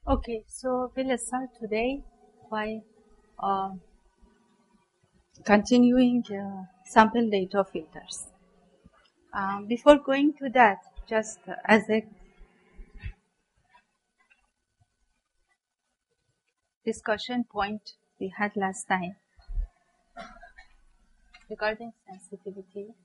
Okay, so we'll start today by continuing sample data filters. Before going to that, just as a discussion point we had last time regarding sensitivity.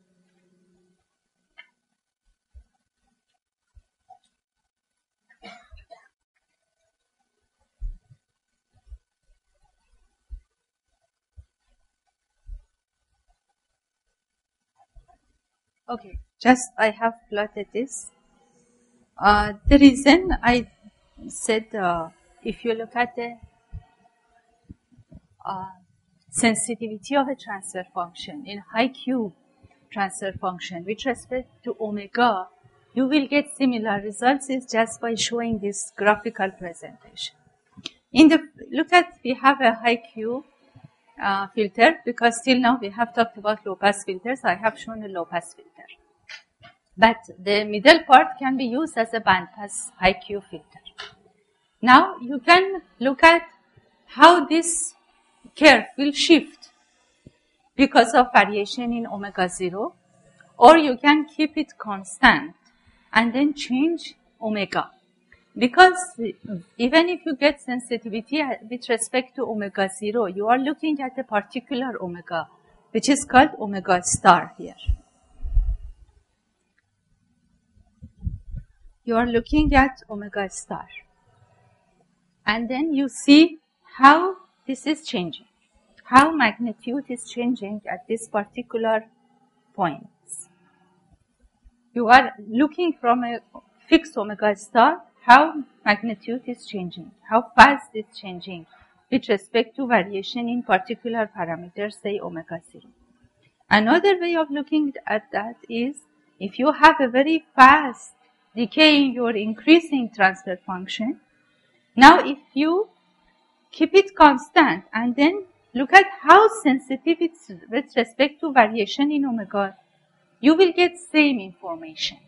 Okay, just I have plotted this. The reason I said if you look at the sensitivity of a transfer function in high Q transfer function with respect to omega, you will get similar results is just by showing this graphical presentation. Look at, we have a high Q filter, because till now we have talked about low pass filters. I have shown a low pass filter. But the middle part can be used as a band pass high Q filter. Now you can look at how this curve will shift because of variation in omega 0, or you can keep it constant and then change omega. Because even if you get sensitivity with respect to omega 0, you are looking at a particular omega, which is called omega star here. You are looking at omega star. And then you see how this is changing, how magnitude is changing at this particular point. You are looking from a fixed omega star, how magnitude is changing, how fast it's changing with respect to variation in particular parameters, say omega 0. Another way of looking at that is if you have a very fast decaying or increasing transfer function, now if you keep it constant and then look at how sensitive it's with respect to variation in omega, you will get same information.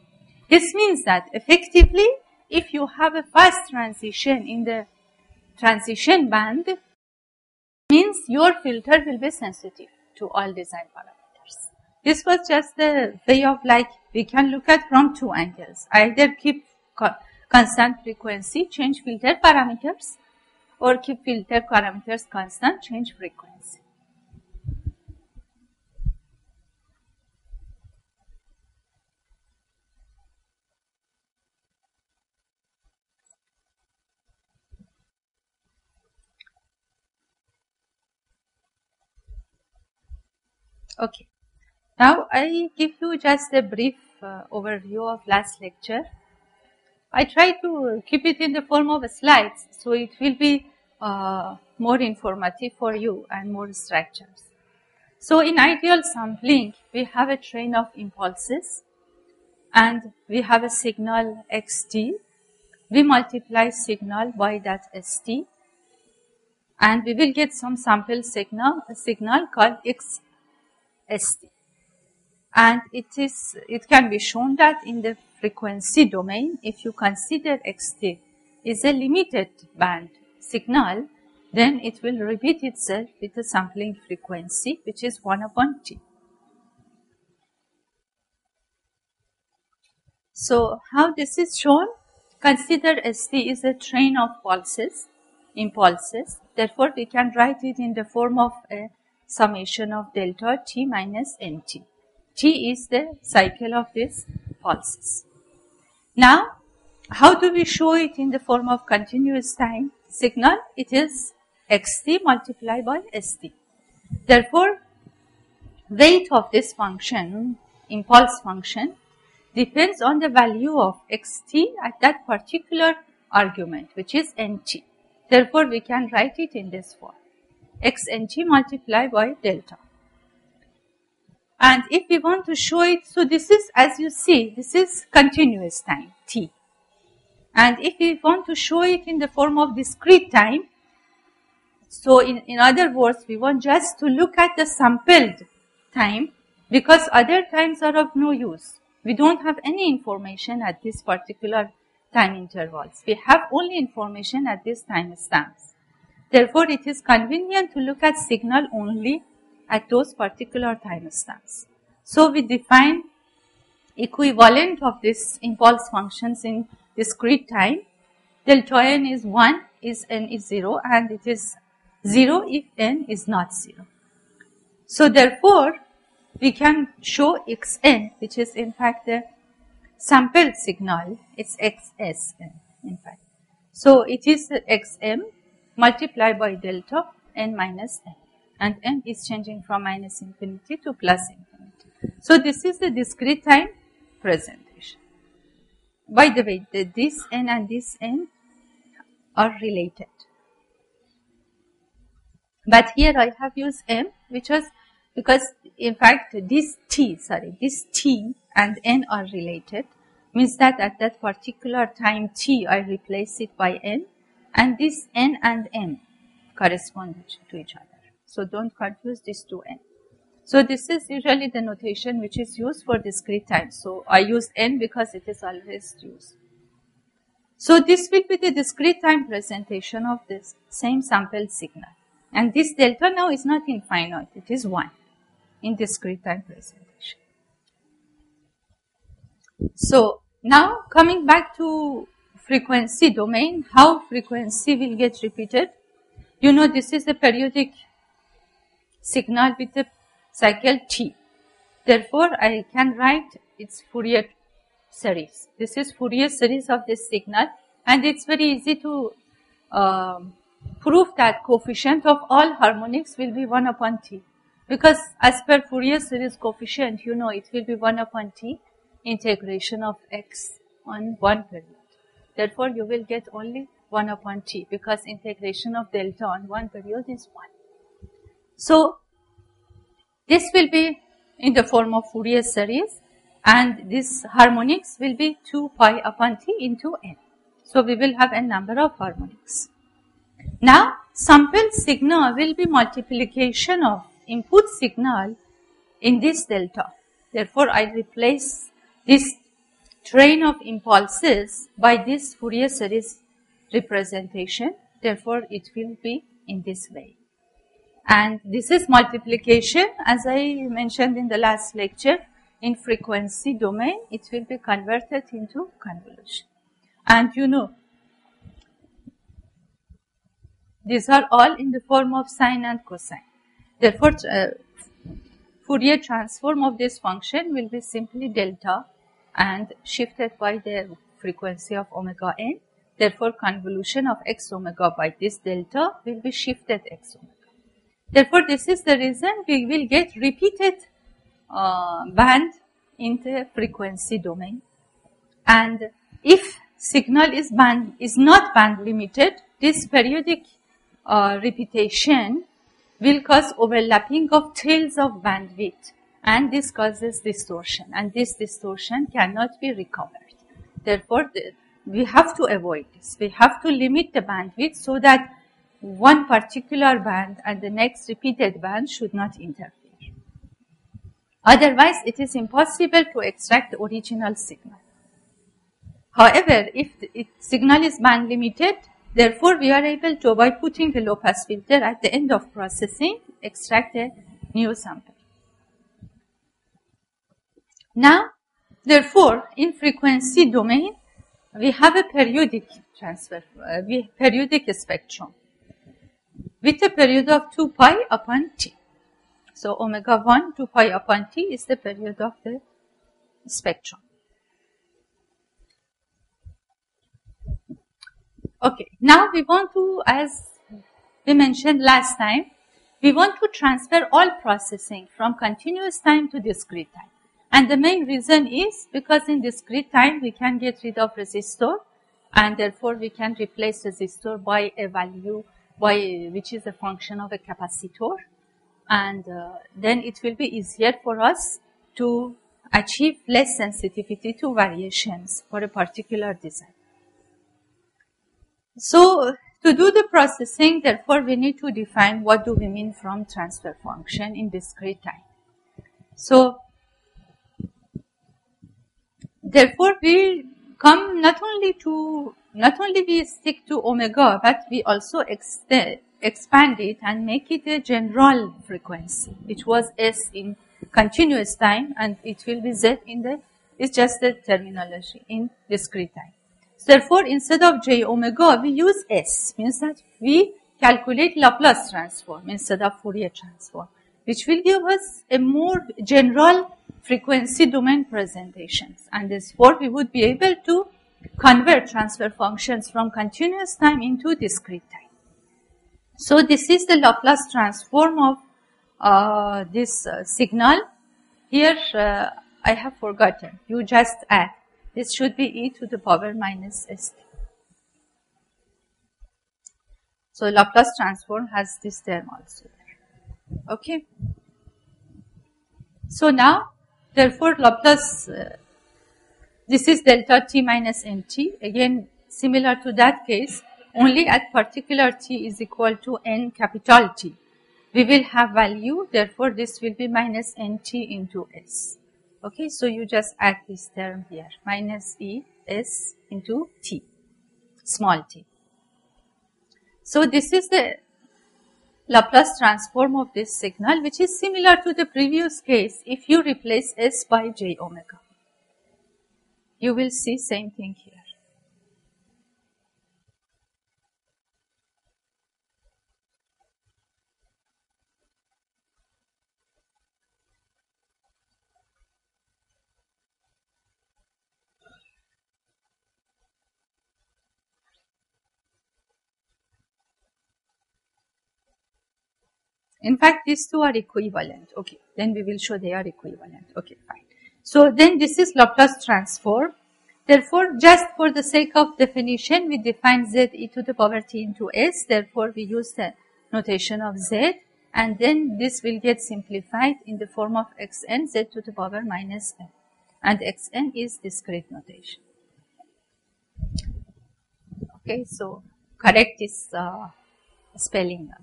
This means that effectively, if you have a fast transition in the transition band, means your filter will be sensitive to all design parameters. This was just the way of we can look at from two angles. Either keep constant frequency, change filter parameters, or keep filter parameters constant, change frequency. Okay, now I give you just a brief overview of last lecture. I try to keep it in the form of slides, so it will be more informative for you and more structures. So in ideal sampling, we have a train of impulses and we have a signal xt. We multiply signal by that st and we will get some sample signal called xst. And it can be shown that in the frequency domain, if you consider xt is a limited band signal, then it will repeat itself with the sampling frequency, which is 1/t. So how this is shown? Consider st is a train of impulses. Therefore, we can write it in the form of a summation of delta t minus nt. T is the cycle of these pulses. Now, how do we show it in the form of continuous time signal? It is xt multiplied by st. Therefore, weight of this function, impulse function, depends on the value of xt at that particular argument, which is nt. Therefore, we can write it in this form, xnt multiplied by delta. And if we want to show it, so this is, as you see, this is continuous time, t. And if we want to show it in the form of discrete time, so in other words, we want just to look at the sampled time, because other times are of no use. We don't have any information at this particular time intervals. We have only information at these time stamps. Therefore, it is convenient to look at signal only at those particular time stamps. So, we define equivalent of this impulse functions in discrete time. Delta n is 1 if n is 0, and it is 0 if n is not 0. So, therefore, we can show xn, which is in fact the sample signal, it's xsn in fact. So, it is xm multiplied by delta n minus n, and n is changing from minus infinity to plus infinity. So, this is the discrete time presentation. By the way, this n and this n are related. But here I have used m, which was because in fact this t and n are related, means that at that particular time t I replace it by n, and this n and m correspond to each other. So don't confuse these two n. So this is usually the notation which is used for discrete time. So I use n because it is always used. So this will be the discrete time presentation of this same sample signal. And this delta now is not infinite, it is 1 in discrete time presentation. So now coming back to frequency domain, how frequency will get repeated. You know, this is a periodic signal with a cycle t. Therefore, I can write its Fourier series. This is Fourier series of this signal, and it's very easy to prove that coefficient of all harmonics will be 1 upon t. Because as per Fourier series coefficient, you know, it will be 1 upon t integration of x on one period. Therefore, you will get only 1 upon t because integration of delta on one period is 1. So, this will be in the form of Fourier series, and this harmonics will be 2 pi upon t into n. So, we will have n number of harmonics. Now, sample signal will be multiplication of input signal in this delta. Therefore, I replace this train of impulses by this Fourier series representation. Therefore, it will be in this way. And this is multiplication, as I mentioned in the last lecture, in frequency domain, it will be converted into convolution. And you know, these are all in the form of sine and cosine. Therefore, Fourier transform of this function will be simply delta and shifted by the frequency of omega n. Therefore, convolution of x omega by this delta will be shifted x omega. Therefore, this is the reason we will get repeated band in the frequency domain. And if signal is not band limited, this periodic repetition will cause overlapping of tails of bandwidth, and this causes distortion, and this distortion cannot be recovered. Therefore, we have to avoid this. We have to limit the bandwidth so that one particular band and the next repeated band should not interfere. Otherwise, it is impossible to extract the original signal. However, if the signal is band limited, therefore we are able to, by putting a low pass filter at the end of processing, extract a new sample. Now, therefore, in frequency domain, we have a periodic transfer, periodic spectrum with a period of 2 pi upon t. So, omega 1, 2 pi upon t is the period of the spectrum. Okay, now we want to, as we mentioned last time, we want to transfer all processing from continuous time to discrete time. And the main reason is because in discrete time we can get rid of resistor, and therefore we can replace resistor by a value which is a function of a capacitor, and then it will be easier for us to achieve less sensitivity to variations for a particular design. So, to do the processing, therefore, we need to define what do we mean from transfer function in discrete time. So, therefore, we come not only we stick to omega, but we also expand it and make it a general frequency, which was S in continuous time, and it will be Z in the, it's just the terminology in discrete time. So therefore, instead of J omega, we use S, means that we calculate Laplace transform instead of Fourier transform, which will give us a more general frequency domain presentations. And therefore, we would be able to convert transfer functions from continuous time into discrete time. So this is the Laplace transform of this signal. Here, I have forgotten. You just add. This should be e to the power minus st. So Laplace transform has this term also there. Okay. So now, therefore, Laplace, this is delta t minus nt. Again, similar to that case, only at particular t is equal to n capital T. We will have value, therefore, this will be minus nt into s. Okay, so you just add this term here, minus e s into t, small t. So this is the Laplace transform of this signal, which is similar to the previous case. If you replace s by j omega, you will see same thing here. In fact, these two are equivalent. Okay, then we will show they are equivalent. Okay, fine. So then this is Laplace transform. Therefore, just for the sake of definition, we define z e to the power t into s. Therefore, we use the notation of z, and then this will get simplified in the form of xn z to the power minus n. And xn is discrete notation. Okay, so correct this spelling now.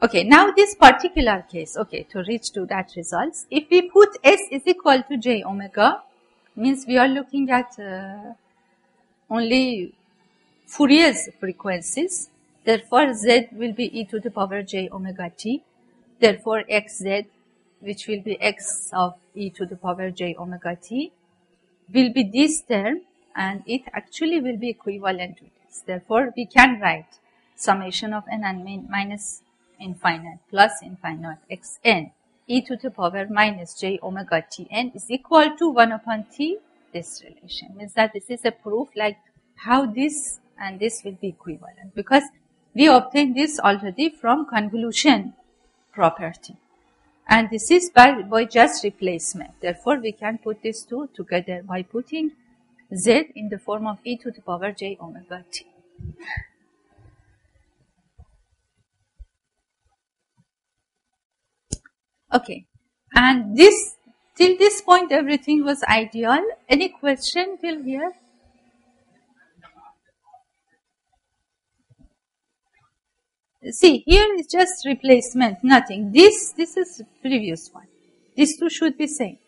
Okay, now this particular case, okay, to reach to that results, if we put s is equal to j omega, means we are looking at only Fourier's frequencies. Therefore, z will be e to the power j omega t. Therefore, xz, which will be x of e to the power j omega t, will be this term, and it actually will be equivalent to this. Therefore, we can write summation of n and minus infinite plus infinite xn e to the power minus j omega t n is equal to 1 upon t, this relation. Means that this is a proof like how this and this will be equivalent, because we obtained this already from convolution property. And this is by just replacement. Therefore, we can put these two together by putting z in the form of e to the power j omega t. Okay, and this, till this point everything was ideal. Any question till here? See, here is just replacement, nothing. This is previous one. These two should be same.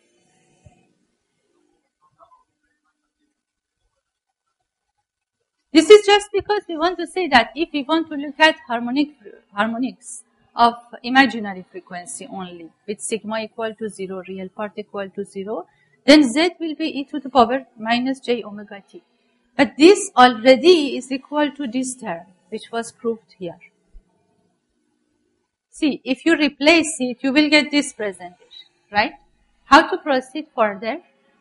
This is just because we want to say that if we want to look at harmonics of imaginary frequency only, with sigma equal to 0, real part equal to 0, then z will be e to the power minus j omega t. But this already is equal to this term, which was proved here. See, if you replace it, you will get this presentation, right? How to proceed further?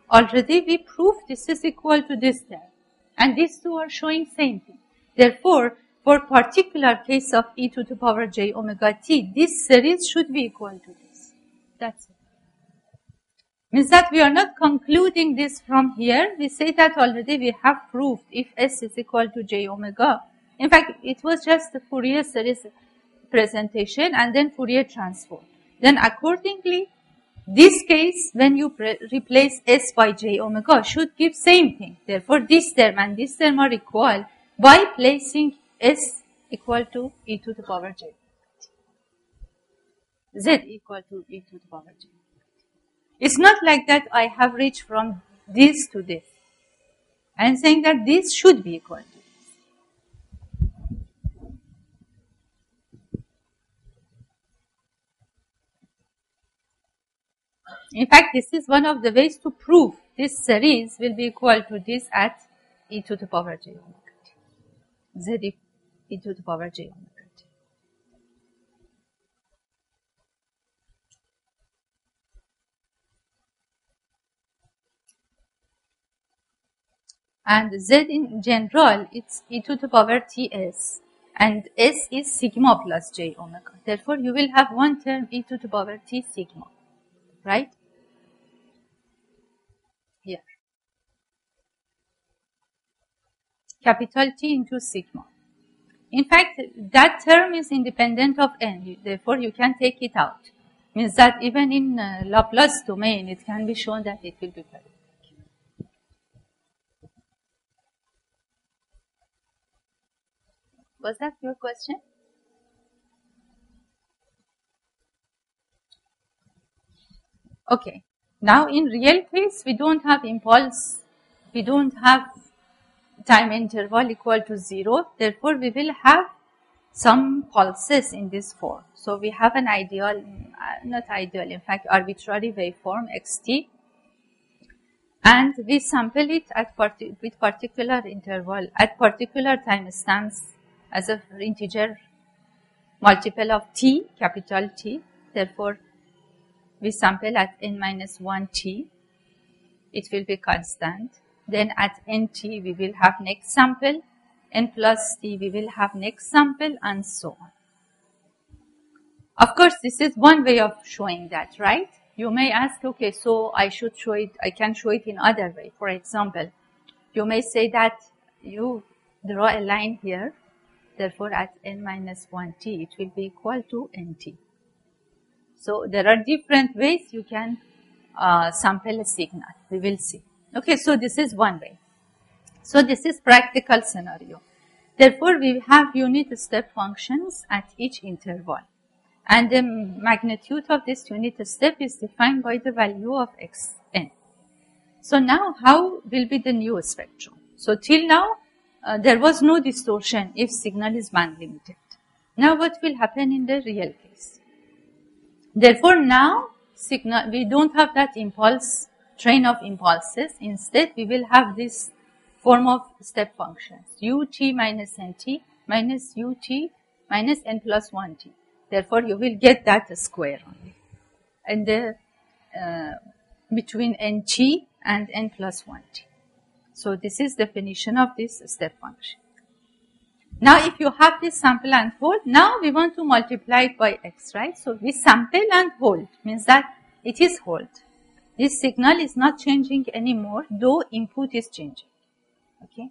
Already we proved this is equal to this term, and these two are showing same thing. Therefore, for particular case of e to the power j omega t, this series should be equal to this. That's it. Means that we are not concluding this from here. We say that already we have proved if s is equal to j omega. In fact, it was just the Fourier series presentation and then Fourier transform. Then accordingly, this case, when you replace s by j omega, should give same thing. Therefore, this term and this term are equal by placing s equal to e to the power j. Z equal to e to the power j. It's not like that I have reached from this to this. and saying that this should be equal to this. In fact, this is one of the ways to prove this series will be equal to this at e to the power j omega t. Z e to the power j omega t. And z in general, it's e to the power ts, and s is sigma plus j omega. Therefore, you will have one term e to the power t sigma, right? Here. Capital T into sigma. In fact, that term is independent of n, therefore you can take it out. Means that even in Laplace domain, it can be shown that it will be periodic. Was that your question? Okay. Now in real case, we don't have impulse, we don't have time interval equal to 0, therefore we will have some pulses in this form. So we have an ideal, not ideal, in fact arbitrary waveform xt, and we sample it at with particular interval at particular time stamps as an integer multiple of t, capital T. Therefore, we sample at n minus 1 t, it will be constant. Then at nt we will have next sample, n plus t we will have next sample, and so on. Of course, this is one way of showing that, right? You may ask, okay, so I should show it, I can show it in other way. For example, you may say that you draw a line here, therefore at n minus 1 t, it will be equal to nt. So there are different ways you can sample a signal. We will see. Okay, so this is one way. So this is practical scenario. Therefore, we have unit step functions at each interval. And the magnitude of this unit step is defined by the value of xn. So now, how will be the new spectrum? So till now, there was no distortion if signal is band limited. Now what will happen in the real case? Therefore, now signal, we don't have that impulse, train of impulses. Instead, we will have this form of step functions, ut minus nt minus ut minus n plus 1t. Therefore, you will get that square only. And the between nt and n plus 1t. So this is definition of this step function. Now, if you have this sample and hold, now we want to multiply it by x, right? So we sample and hold, means that it is hold. This signal is not changing anymore, though input is changing. Okay.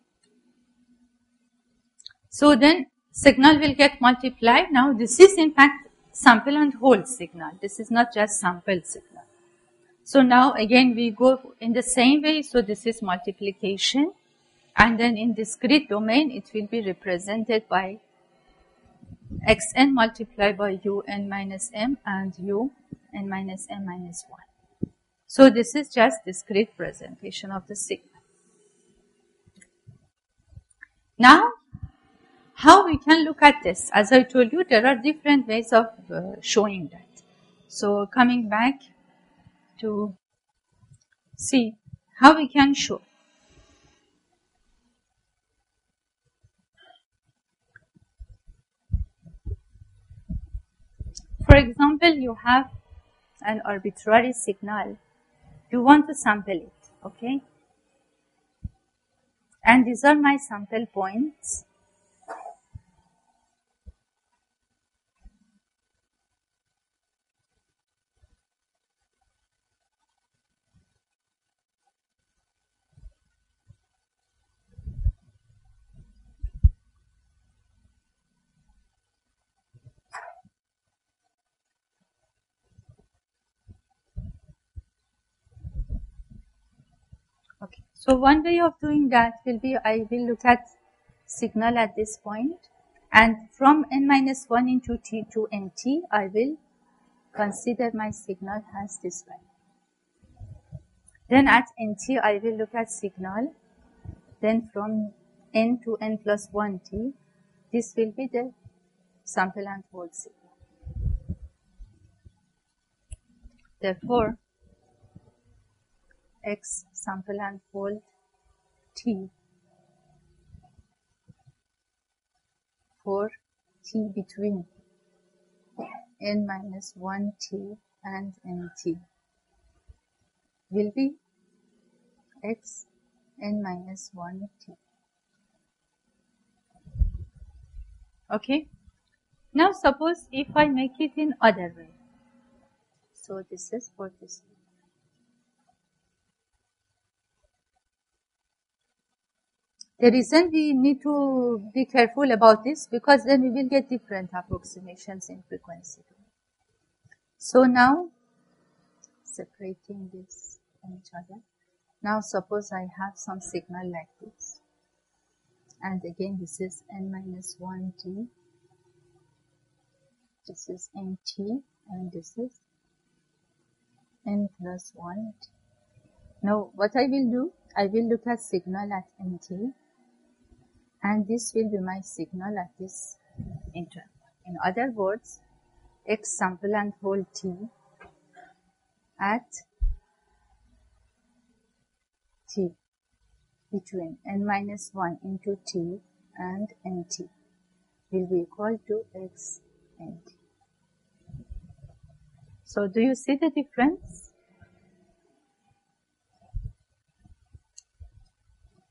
So then signal will get multiplied. Now this is in fact sample and hold signal. This is not just sample signal. So now again we go in the same way. So this is multiplication. And then in discrete domain, it will be represented by xn multiplied by un minus m and un minus m minus 1. So this is just discrete presentation of the signal. Now, how we can look at this? As I told you, there are different ways of showing that. So coming back to see how we can show. For example, you have an arbitrary signal. You want to sample it, okay? And these are my sample points. Okay, so one way of doing that will be, I will look at signal at this point, and from n minus 1 into t to nt, I will consider my signal as this value. Then at nt, I will look at signal Then from n to n plus 1t, this will be the sample and hold signal. Therefore, x sample and hold t for t between n minus 1t and nt will be x n minus 1t. Okay. Now suppose if I make it in other way. So this is for this. The reason we need to be careful about this, because then we will get different approximations in frequency. So now, separating this from each other. Now suppose I have some signal like this. And again this is n minus 1t. This is nt, and this is n plus 1t. Now what I will do, I will look at signal at nt, and this will be my signal at this interval. In other words, x sample and hold t at t between n minus 1 into t and nt will be equal to x nt. So do you see the difference?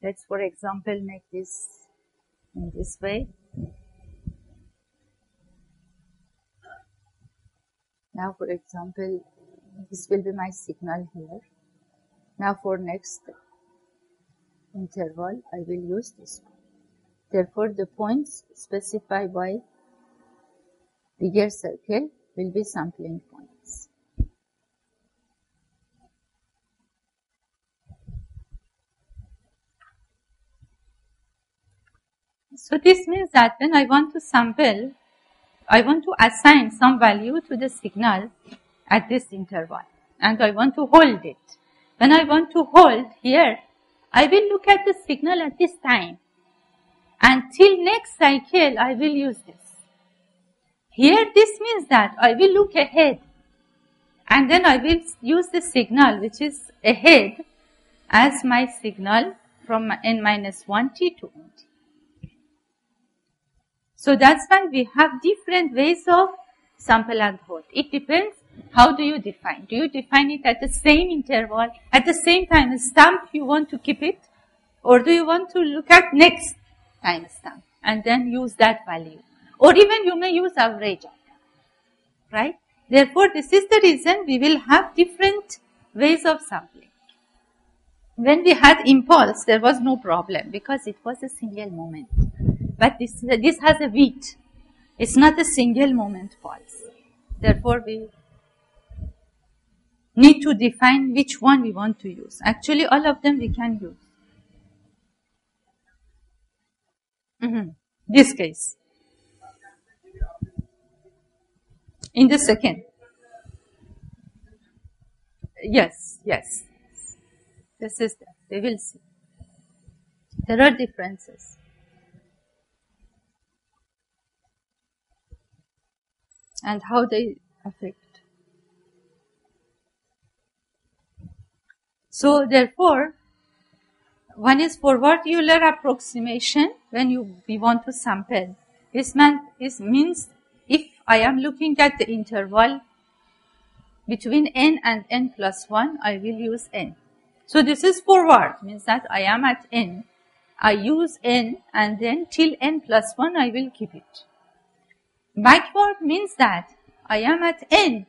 Let's, for example, make this in this way. Now, for example, this will be my signal here. Now, for next interval, I will use this one. Therefore, the points specified by bigger circle will be sampling points. So this means that when I want to sample, I want to assign some value to the signal at this interval, and I want to hold it. When I want to hold here, I will look at the signal at this time. Until next cycle, I will use this. Here, this means that I will look ahead, and then I will use the signal which is ahead as my signal from n minus 1t to nt. So that's why we have different ways of sample and hold. It depends how do you define. Do you define it at the same interval, at the same time stamp you want to keep it, or do you want to look at next time stamp and then use that value? Or even you may use average, right? Therefore, this is the reason we will have different ways of sampling. When we had impulse, there was no problem because it was a single moment. But this has a beat. It's not a single moment pulse. Therefore, we need to define which one we want to use. Actually, all of them we can use. This case. In the second. Yes. This is that. We will see. There are differences. And how they affect. So therefore, one is forward Euler approximation when we want to sample. This means if I am looking at the interval between n and n plus 1, I will use n. So this is forward, means that I am at n. I use n, and then till n plus 1 I will keep it. Backward means that I am at n,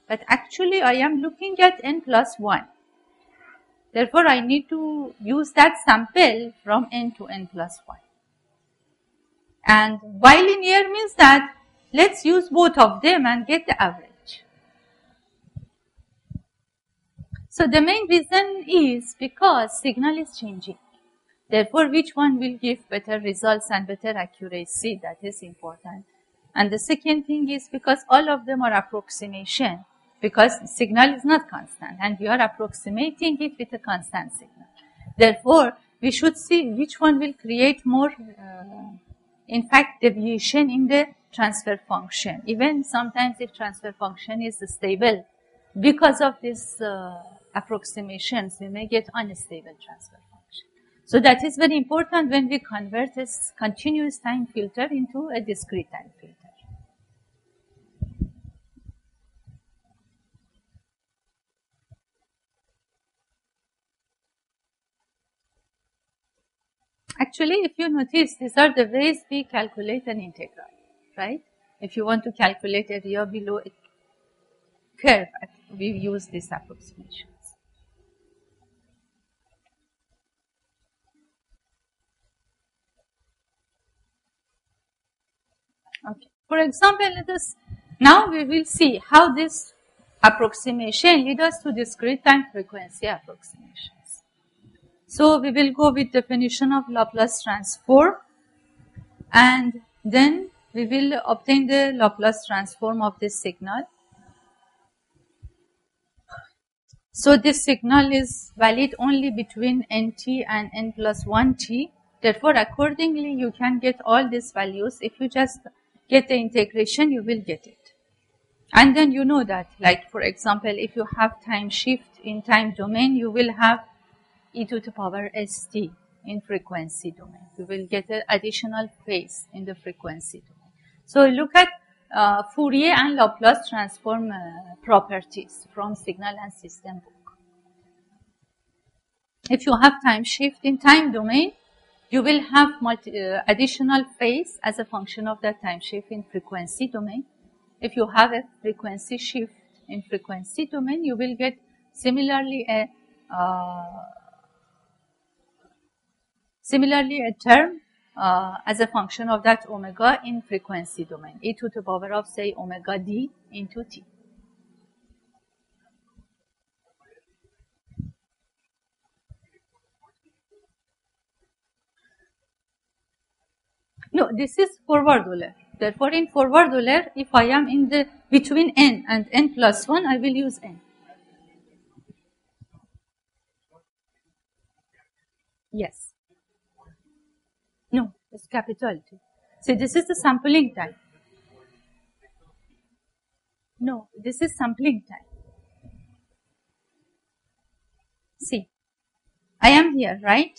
but actually I am looking at n plus 1. Therefore, I need to use that sample from n to n plus 1. And bilinear means that let's use both of them and get the average. So the main reason is because signal is changing. Therefore, which one will give better results and better accuracy, that is important. And the second thing is because all of them are approximation, because signal is not constant and we are approximating it with a constant signal. Therefore, we should see which one will create more, in fact, deviation in the transfer function. Even sometimes if transfer function is stable, because of these approximations, we may get unstable transfer function. So that is very important when we convert this continuous time filter into a discrete time filter. Actually, if you notice, these are the ways we calculate an integral, right? If you want to calculate area below a curve, we use these approximations. Okay. For example, now we will see how this approximation leads us to discrete time frequency approximations. So we will go with definition of Laplace transform, and then we will obtain the Laplace transform of this signal. So this signal is valid only between nt and n plus 1t. Therefore, accordingly, you can get all these values. If you just get the integration, you will get it. And then you know that, like for example, if you have time shift in time domain, you will have e to the power st in frequency domain. You will get an additional phase in the frequency domain. So look at Fourier and Laplace transform properties from Signal and System book. If you have time shift in time domain, you will have additional phase as a function of that time shift in frequency domain. If you have a frequency shift in frequency domain, you will get similarly a term as a function of that omega in frequency domain, e to the power of, say, omega d into t. No, this is forward Euler. Therefore, in forward Euler, if I am in the between n and n plus 1, I will use n. Yes. No, it's capital T. See, this is the sampling time. No, this is sampling time. See, I am here, right?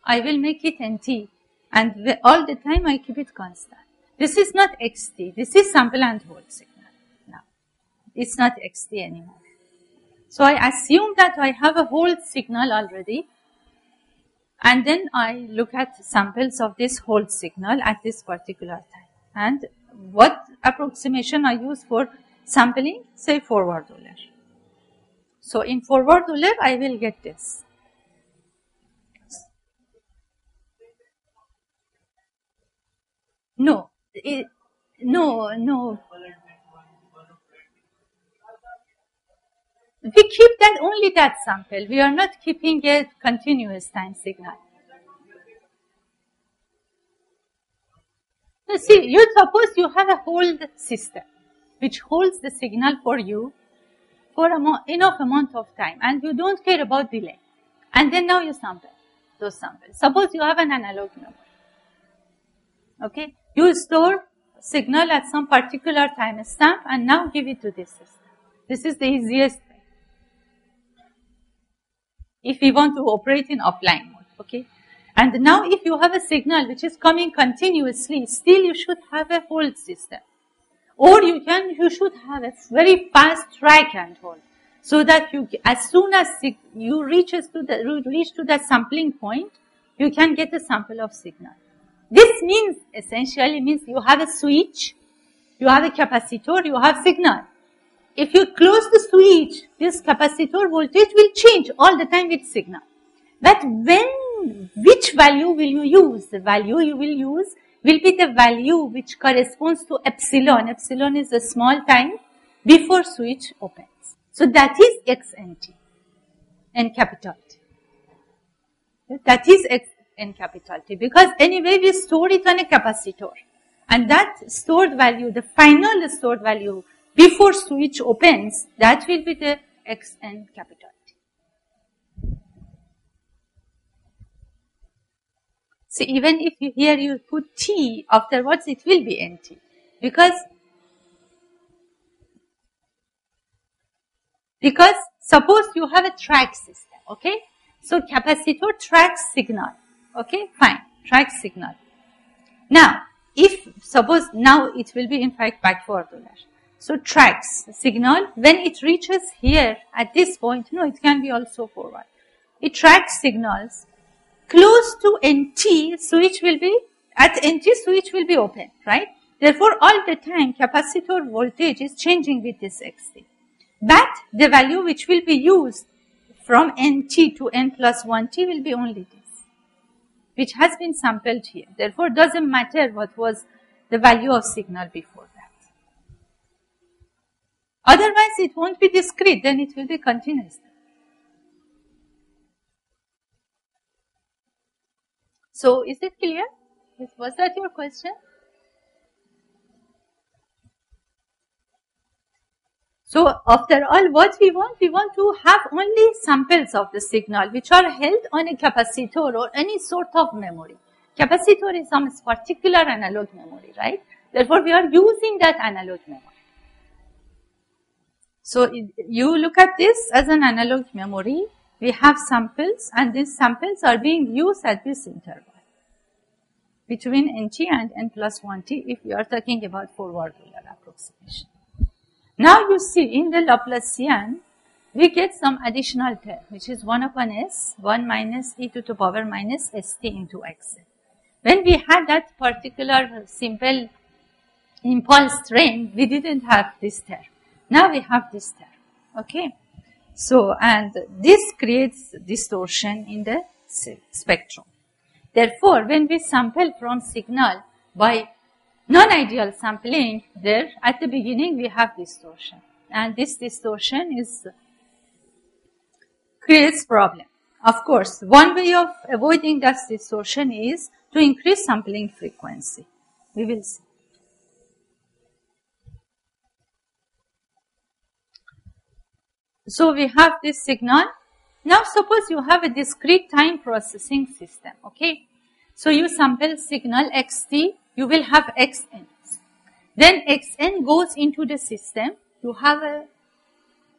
I will make it nt, and all the time I keep it constant. This is not xt, this is sample and hold signal. Now, it's not xt anymore. So I assume that I have a hold signal already, and then I look at samples of this hold signal at this particular time. And what approximation I use for sampling? Say forward Euler. So in forward Euler, I will get this. No, no. We keep that only that sample. We are not keeping a continuous time signal. Now see, you suppose you have a hold system which holds the signal for you for enough amount of time, and you don't care about delay. And then now you sample those samples. Suppose you have an analog number. Okay, you store signal at some particular time stamp and now give it to this system. This is the easiest way if we want to operate in offline mode. Okay, and now if you have a signal which is coming continuously, still you should have a hold system, or you should have a very fast track and hold, so that you, as soon as you reach to that sampling point, you can get a sample of signal. This means, essentially means you have a switch, you have a capacitor, you have signal. If you close the switch, this capacitor voltage will change all the time with signal. But which value will you use? The value you will use will be the value which corresponds to epsilon. Epsilon is a small time before switch opens. So that is xnt, n capital T. That is x n capital T, because anyway we store it on a capacitor, and that stored value, the final stored value before switch opens, that will be the xn capital T. So even if here you put T afterwards, it will be NT. Because suppose you have a track system, okay? So capacitor tracks signal, okay? Fine, tracks signal. Now, if suppose now it will be in fact backward Euler. So tracks signal, when it reaches here at this point, no, it can be also forward. It tracks signals close to NT, switch will be, at NT switch will be open, right? Therefore, all the time capacitor voltage is changing with this XT. But the value which will be used from NT to N plus 1T will be only this, which has been sampled here. Therefore, doesn't matter what was the value of signal before that. Otherwise, it won't be discrete, then it will be continuous. So, is it clear? Was that your question? So, after all, what we want to have only samples of the signal which are held on a capacitor or any sort of memory. Capacitor is some particular analog memory, right? Therefore, we are using that analog memory. So, you look at this as an analog memory. We have samples, and these samples are being used at this interval between NT and N plus 1T if we are talking about forward Euler approximation. Now you see in the Laplacian, we get some additional term, which is 1 upon S, 1 minus e to the power minus st into xn. When we had that particular simple impulse train, we didn't have this term. Now we have this term, okay? So, and this creates distortion in the spectrum. Therefore, when we sample from signal by non-ideal sampling, there at the beginning we have distortion, and this distortion creates problem. Of course, one way of avoiding that distortion is to increase sampling frequency. We will see. So we have this signal. Now suppose you have a discrete time processing system, okay? So you sample signal xt, you will have xn. Then xn goes into the system. You have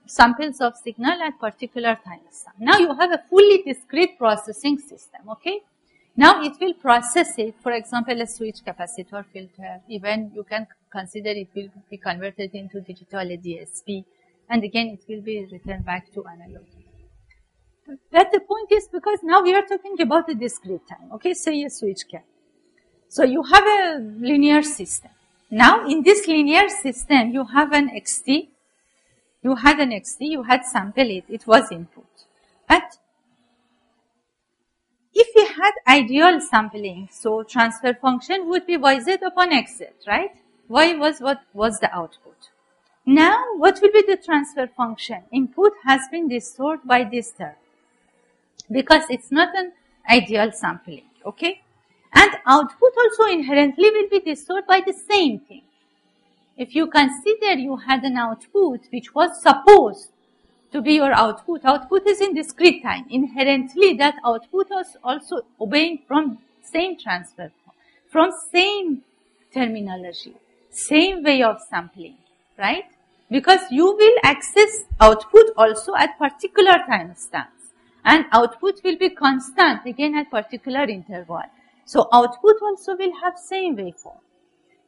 samples of signal at particular time. Now you have a fully discrete processing system, okay? Now it will process it, for example, a switch capacitor filter. Even you can consider it will be converted into digital DSP, and again it will be returned back to analog. But the point is, because now we are talking about a discrete time, okay? Say a switch cap. So you have a linear system. Now in this linear system, you have an xt, you had sample it, it was input. But if we had ideal sampling, so transfer function would be yz upon xz, right? Y was what was the output. Now what will be the transfer function? Input has been distorted by this term, because it's not an ideal sampling, okay? And output also inherently will be distorted by the same thing. If you consider you had an output which was supposed to be your output is in discrete time. Inherently that output was also obeying from same transfer, from same terminology, same way of sampling, right? Because you will access output also at particular time stamps. And output will be constant again at particular interval. So output also will have same waveform.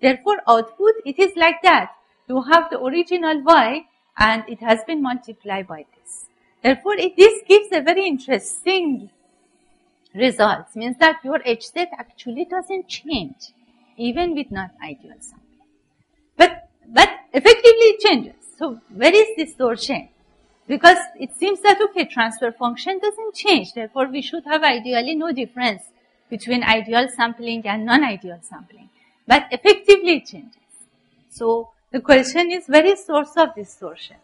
Therefore output, it is like that. You have the original y and it has been multiplied by this. Therefore this gives a very interesting result. Means that your hz actually doesn't change even with not ideal sampling. But effectively it changes. So where is distortion? Because it seems that, okay, transfer function doesn't change. Therefore, we should have ideally no difference between ideal sampling and non-ideal sampling. But effectively it changes. So the question is, where is source of distortion?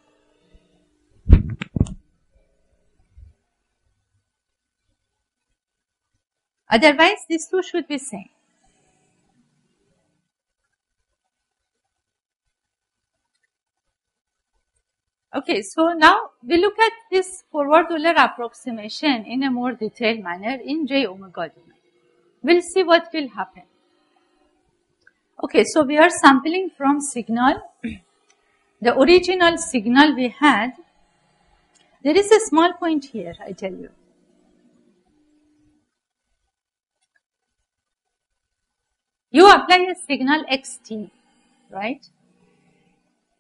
Otherwise, these two should be same. Okay, so now we look at this forward Euler approximation in a more detailed manner in J omega domain. we'll see what will happen. Okay, so we are sampling from signal. The original signal we had, there is a small point here, I tell you. You apply a signal xt, right?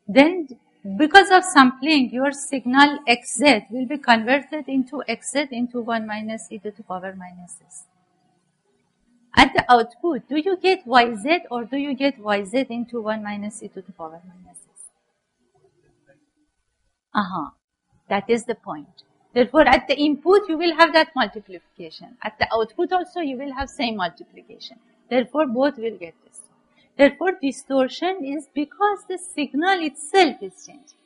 Then, because of sampling, your signal xz will be converted into xz into 1 minus e to the power minus s. At the output, do you get yz or do you get yz into 1 minus e to the power minus s? That is the point. Therefore, at the input, you will have that multiplication. At the output also, you will have same multiplication. Therefore, both will get this. Therefore, distortion is because the signal itself is changing,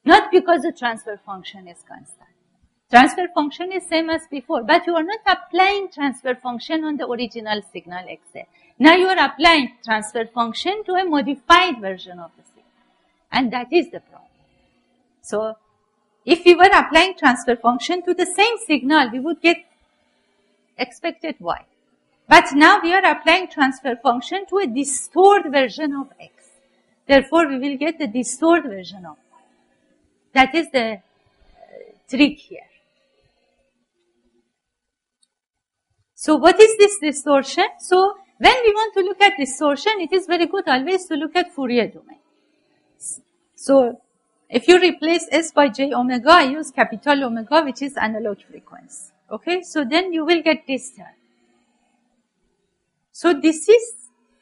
not because the transfer function is constant. Transfer function is same as before, but you are not applying transfer function on the original signal xz. Now you are applying transfer function to a modified version of the signal, and that is the problem. So, if we were applying transfer function to the same signal, we would get expected y. But now we are applying transfer function to a distorted version of x. Therefore, we will get the distorted version of y. That is the trick here. So, what is this distortion? So, when we want to look at distortion, it is very good always to look at Fourier domain. So, if you replace s by j omega, I use capital omega, which is analog frequency. Okay, so then you will get this term. So this is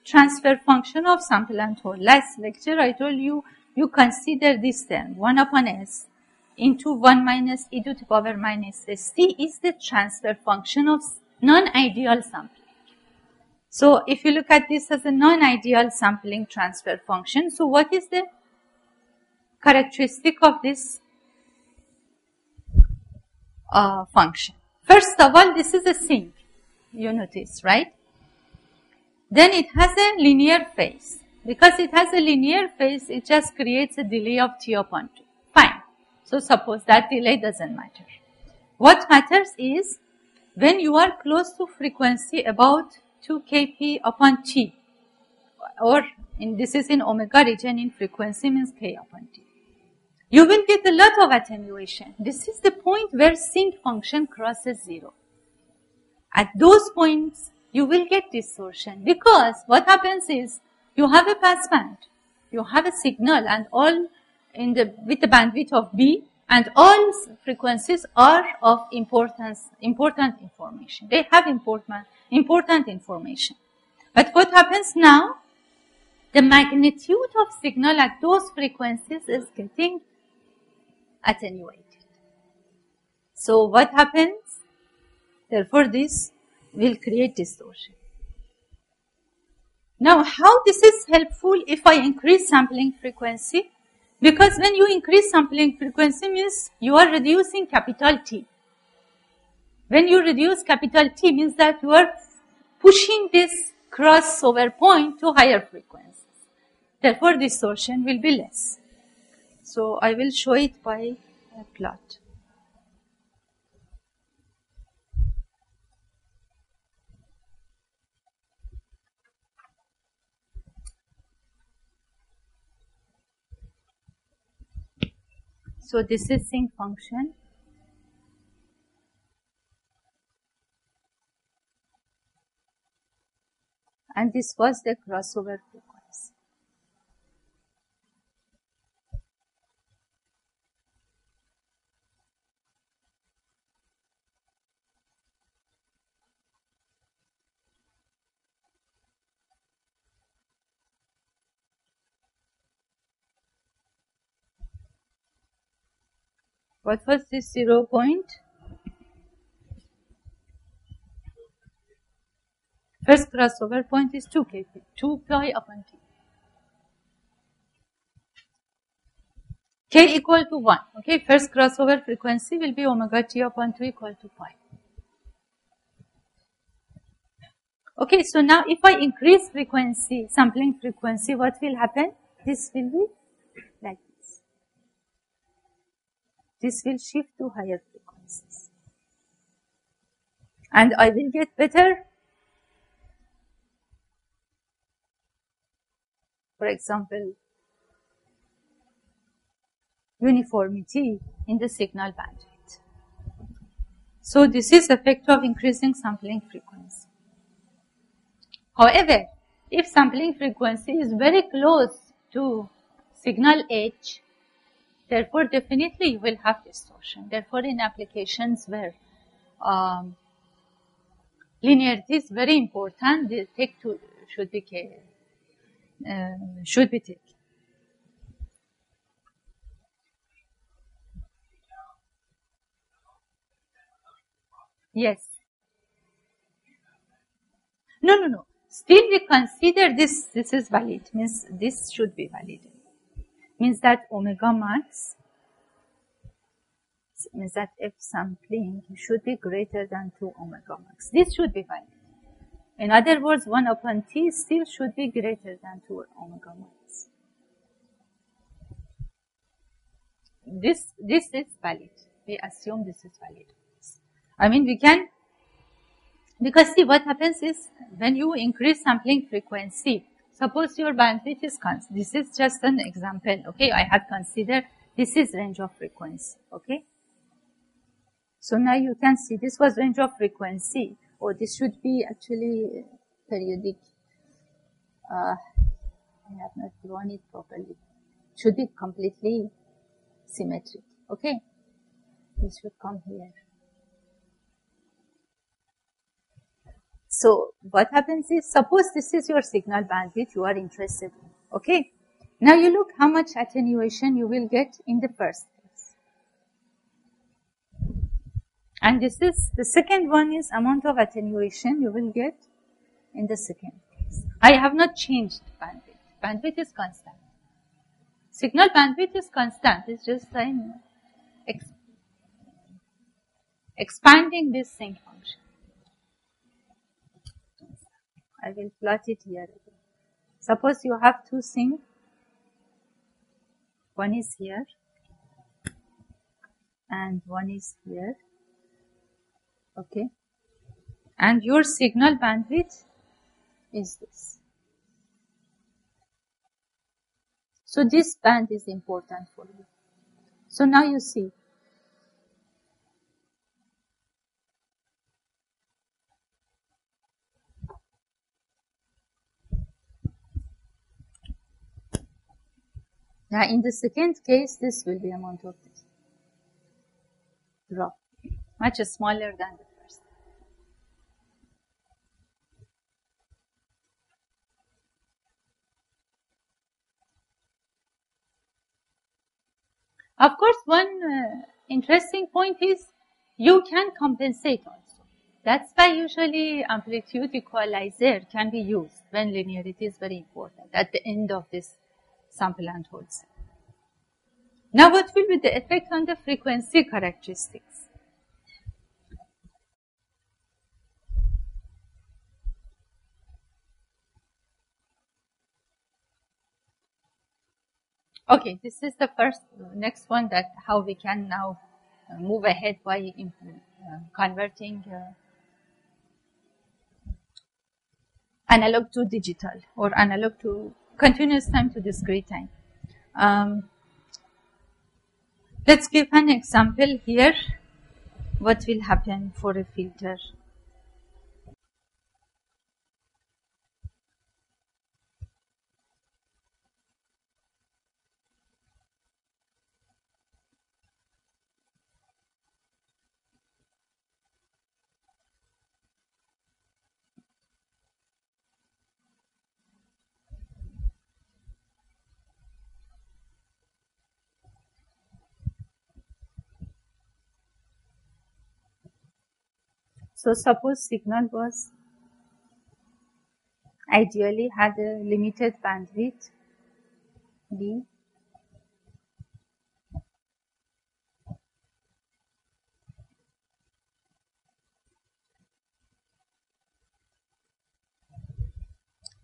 transfer function of sample and hold. Last lecture I told you, you consider this term, 1 upon s into 1 minus e to the power minus st is the transfer function of non-ideal sampling. So if you look at this as a non-ideal sampling transfer function, so what is the characteristic of this function? First of all, this is a sink, you notice, right? Then it has a linear phase. Because it has a linear phase, it just creates a delay of t upon 2. Fine. So suppose that delay doesn't matter. What matters is when you are close to frequency about 2 kp upon t, or this is in omega region, in frequency means k upon t. You will get a lot of attenuation. This is the point where sinc function crosses 0. At those points, you will get distortion, because what happens is you have a passband, you have a signal, and all with the bandwidth of b, and all frequencies are of important information. They have important information. But what happens now? The magnitude of signal at those frequencies is getting attenuated. So what happens? Therefore, this will create distortion. Now, how this is helpful if I increase sampling frequency? Because when you increase sampling frequency means you are reducing capital T. When you reduce capital T means that you are pushing this crossover point to higher frequencies. Therefore, distortion will be less. So, I will show it by a plot. So, this is sinc function. And this was the crossover frequency. What was this 0 point? First crossover point is 2 kp, 2 pi upon t. K equal to 1. Okay, first crossover frequency will be omega t upon 2 equal to pi. Okay, so now if I increase frequency, sampling frequency, what will happen? This will be like this. This will shift to higher frequencies. And I will get better for example, uniformity in the signal bandwidth. So this is the effect of increasing sampling frequency. However, if sampling frequency is very close to signal edge, therefore definitely you will have distortion. Therefore, in applications where linearity is very important, the take to should be taken. Yes. No. Still we consider this is valid, means this should be valid. Means that omega max, means that F sampling should be greater than 2 omega max. This should be valid. In other words, 1 upon T still should be greater than 2 omega max. This is valid. We assume this is valid. I mean, we can, because see what happens is when you increase sampling frequency, suppose your bandwidth is constant. This is just an example, okay? I have considered this is range of frequency, okay? So now you can see this was range of frequency, or this should be actually periodic. I have not drawn it properly. It should be completely symmetric, okay? This should come here. So what happens is, suppose this is your signal bandwidth you are interested in, okay? Now you look how much attenuation you will get in the first case. And this is, the second one is amount of attenuation you will get in the second case. I have not changed bandwidth. Bandwidth is constant. Signal bandwidth is constant. It's just I'm expanding this sinc function. I will plot it here again. Suppose you have two sinc. One is here and one is here. Okay. And your signal bandwidth is this. So this band is important for you. So now you see. Now in the second case, this will be amount of this drop, much smaller than the first. Of course, one interesting point is you can compensate also. That's why usually amplitude equalizer can be used when linearity is very important at the end of this sample and hold cell. Now what will be the effect on the frequency characteristics? Okay, this is the next one, that how we can now move ahead by converting analog to digital, or analog to continuous time to discrete time. Let's give an example here. What will happen for a filter? So suppose signal was ideally had a limited bandwidth D.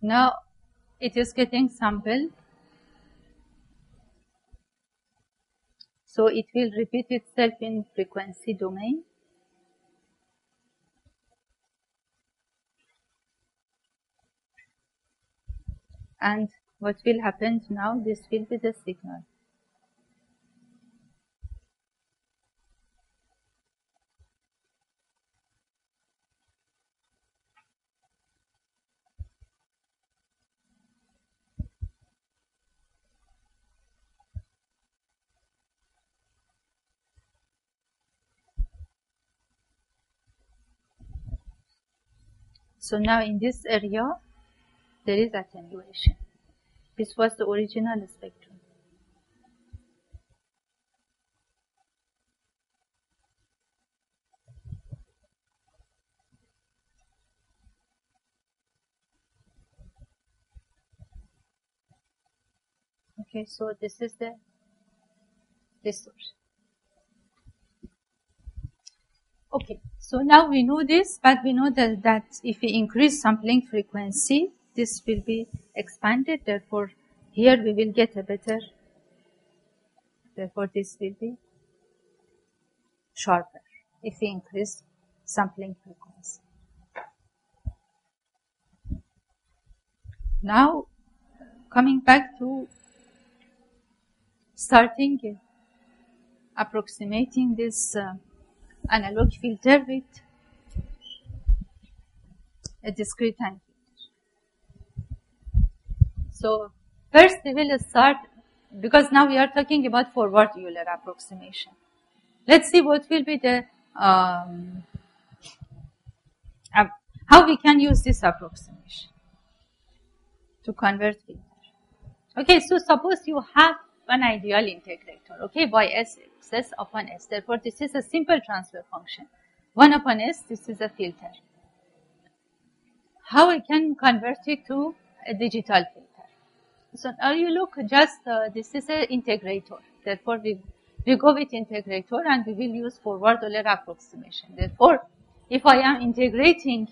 Now it is getting sampled. So it will repeat itself in frequency domain. And What will happen now? This will be the signal. So now in this area, there is attenuation. This was the original spectrum. Okay, so this is the distortion. Okay, so now we know this, but we know that if we increase sampling frequency, this will be expanded. Therefore, here we will get a better, therefore this will be sharper if we increase sampling frequency. Now, coming back to starting approximating this analog filter with a discrete time filter. So first we will start, because now we are talking about forward Euler approximation. Let's see what will be the how we can use this approximation to convert filter. Okay, so suppose you have an ideal integrator, okay, by S upon S. Therefore, this is a simple transfer function. 1 upon S, this is a filter. How I can convert it to a digital filter? So now you look, just this is an integrator. Therefore, we go with integrator and we will use forward Euler approximation. Therefore, if I am integrating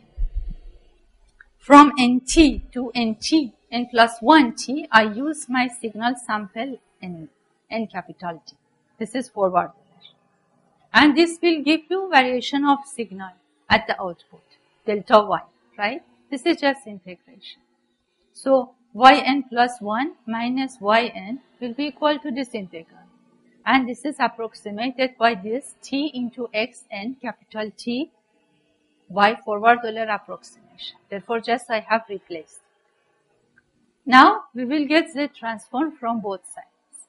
from NT to NT, n plus 1t, I use my signal sample n capital T. This is forward Euler. And this will give you variation of signal at the output, delta y, right? This is just integration. So, yn plus 1 minus yn will be equal to this integral. And this is approximated by this t into xn capital T by forward Euler approximation. Therefore, just I have replaced. Now, we will get Z transform from both sides.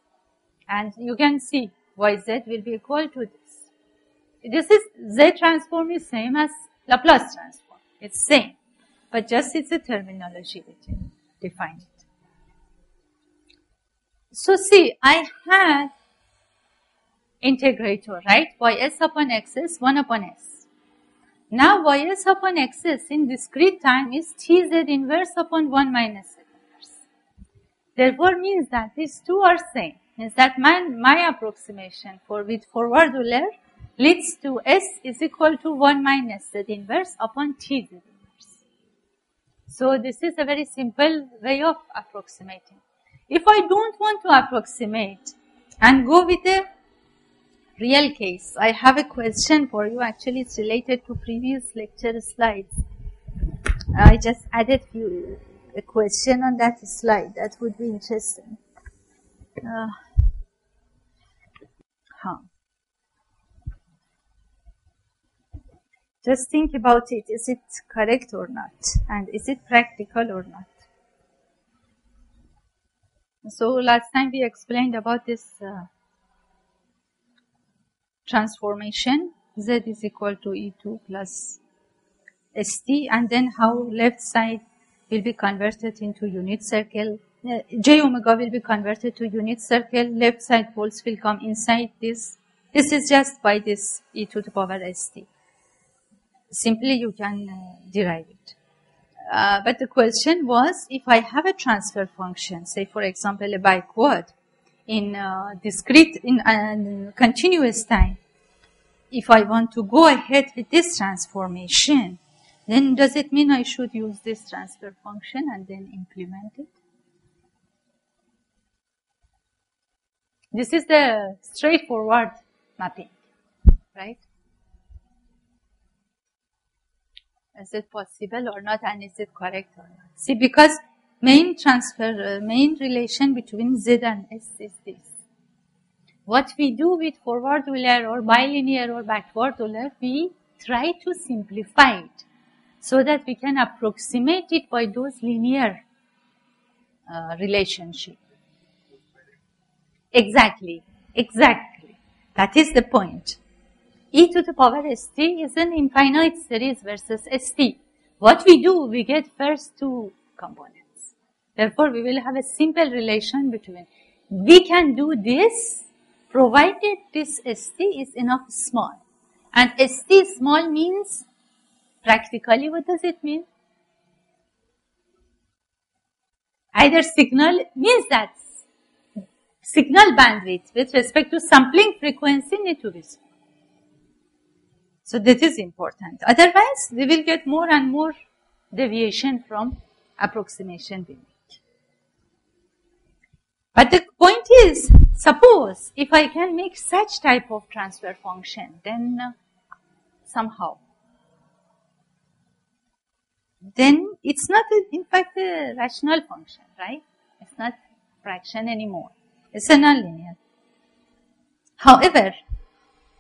And you can see yz will be equal to this. This is, Z transform is same as Laplace transform. It's same. But just it's a terminology that you define it. So see, I have integrator, right? ys upon xs, 1 upon s. Now ys upon xs in discrete time is tz inverse upon 1 minus z inverse. Therefore means that these two are same. Means that my approximation with forward Euler leads to s is equal to 1 minus z inverse upon tz inverse. So this is a very simple way of approximating. If I don't want to approximate and go with a real case, I have a question for you. Actually, it's related to previous lecture slides. I just added a question on that slide. That would be interesting. Just think about it. Is it correct or not? And is it practical or not? So last time we explained about this transformation. Z is equal to E2 plus ST, and then how left side will be converted into unit circle. J omega will be converted to unit circle. Left side poles will come inside this. This is just by this E to the power ST. Simply you can derive it. But the question was, if I have a transfer function, say for example a biquad in discrete, in continuous time, if I want to go ahead with this transformation, then does it mean I should use this transfer function and then implement it? This is the straightforward mapping, right? Is it possible or not, and is it correct or not? See, because main relation between Z and S is this. What we do with forward Euler or bilinear or backward Euler, we try to simplify it so that we can approximate it by those linear relationship. Exactly. That is the point. E to the power st is an infinite series versus st. What we do, we get first two components. Therefore, we will have a simple relation between. We can do this provided this st is enough small. And st small means, practically, what does it mean? Either signal means that signal bandwidth with respect to sampling frequency need to be small. So that is important. Otherwise, we will get more and more deviation from approximation we make. But the point is, suppose if I can make such type of transfer function, then somehow, then it's not in fact a rational function, right? It's not fraction anymore. It's a nonlinear. However,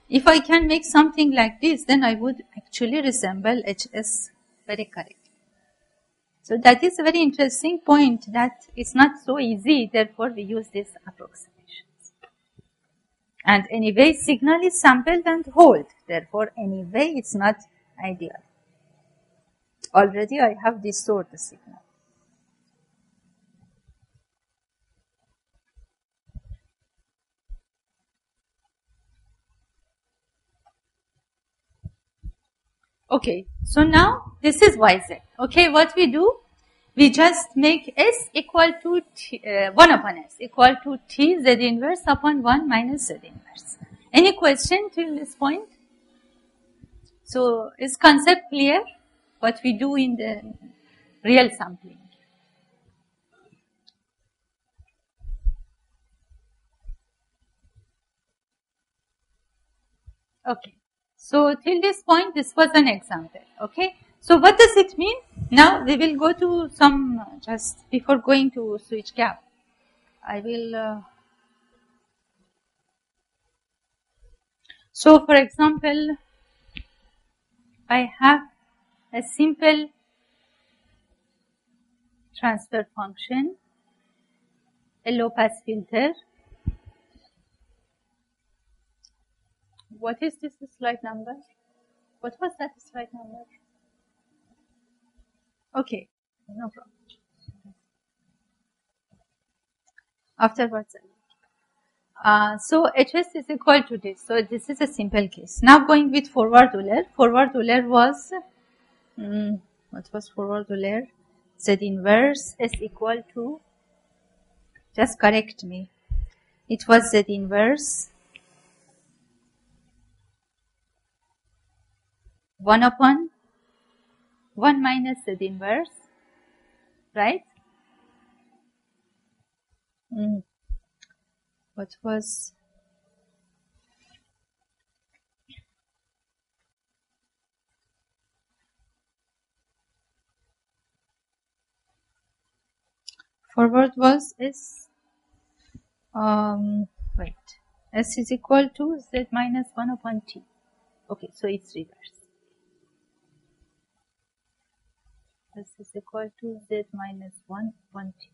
if I can make something like this, then I would actually resemble HS very correctly. So that is a very interesting point, that it's not so easy, therefore we use these approximations. And anyway, signal is sampled and hold, therefore anyway it's not ideal. Already I have distorted the signal. Okay, so now this is YZ. Okay, what we do? We just make S equal to 1 upon S equal to T Z inverse upon 1 minus Z inverse. Any question till this point? So, is concept clear? What we do in the real sampling? Okay. So, till this point, this was an example, okay? So, what does it mean? Now, we will go to some, just before going to switch gap, I will, so for example, I have a simple transfer function, a low pass filter. What is this slide number? What was that slide number? Okay, no problem. Afterwards, so HS is equal to this. So this is a simple case. Now going with forward Euler. Forward Euler was, what was forward Euler? Z inverse S equal to, just correct me. It was Z inverse 1 upon 1 minus Z inverse, right? What was, forward was S, wait, S is equal to Z minus 1 upon T. Okay, so it's reverse. S is equal to Z minus 1 upon T.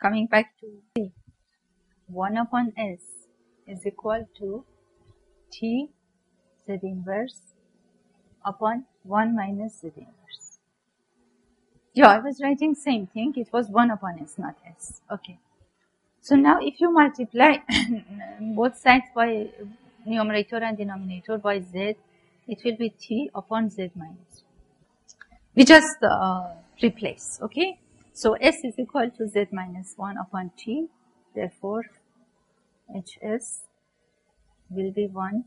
Coming back to T, 1 upon S is equal to T Z inverse upon 1 minus Z inverse. Yeah, I was writing same thing. It was 1 upon S, not S. Okay. So now if you multiply both sides by numerator and denominator by Z, it will be T upon Z minus 1. We just replace, okay? So S is equal to Z minus 1 upon T. Therefore, HS will be 1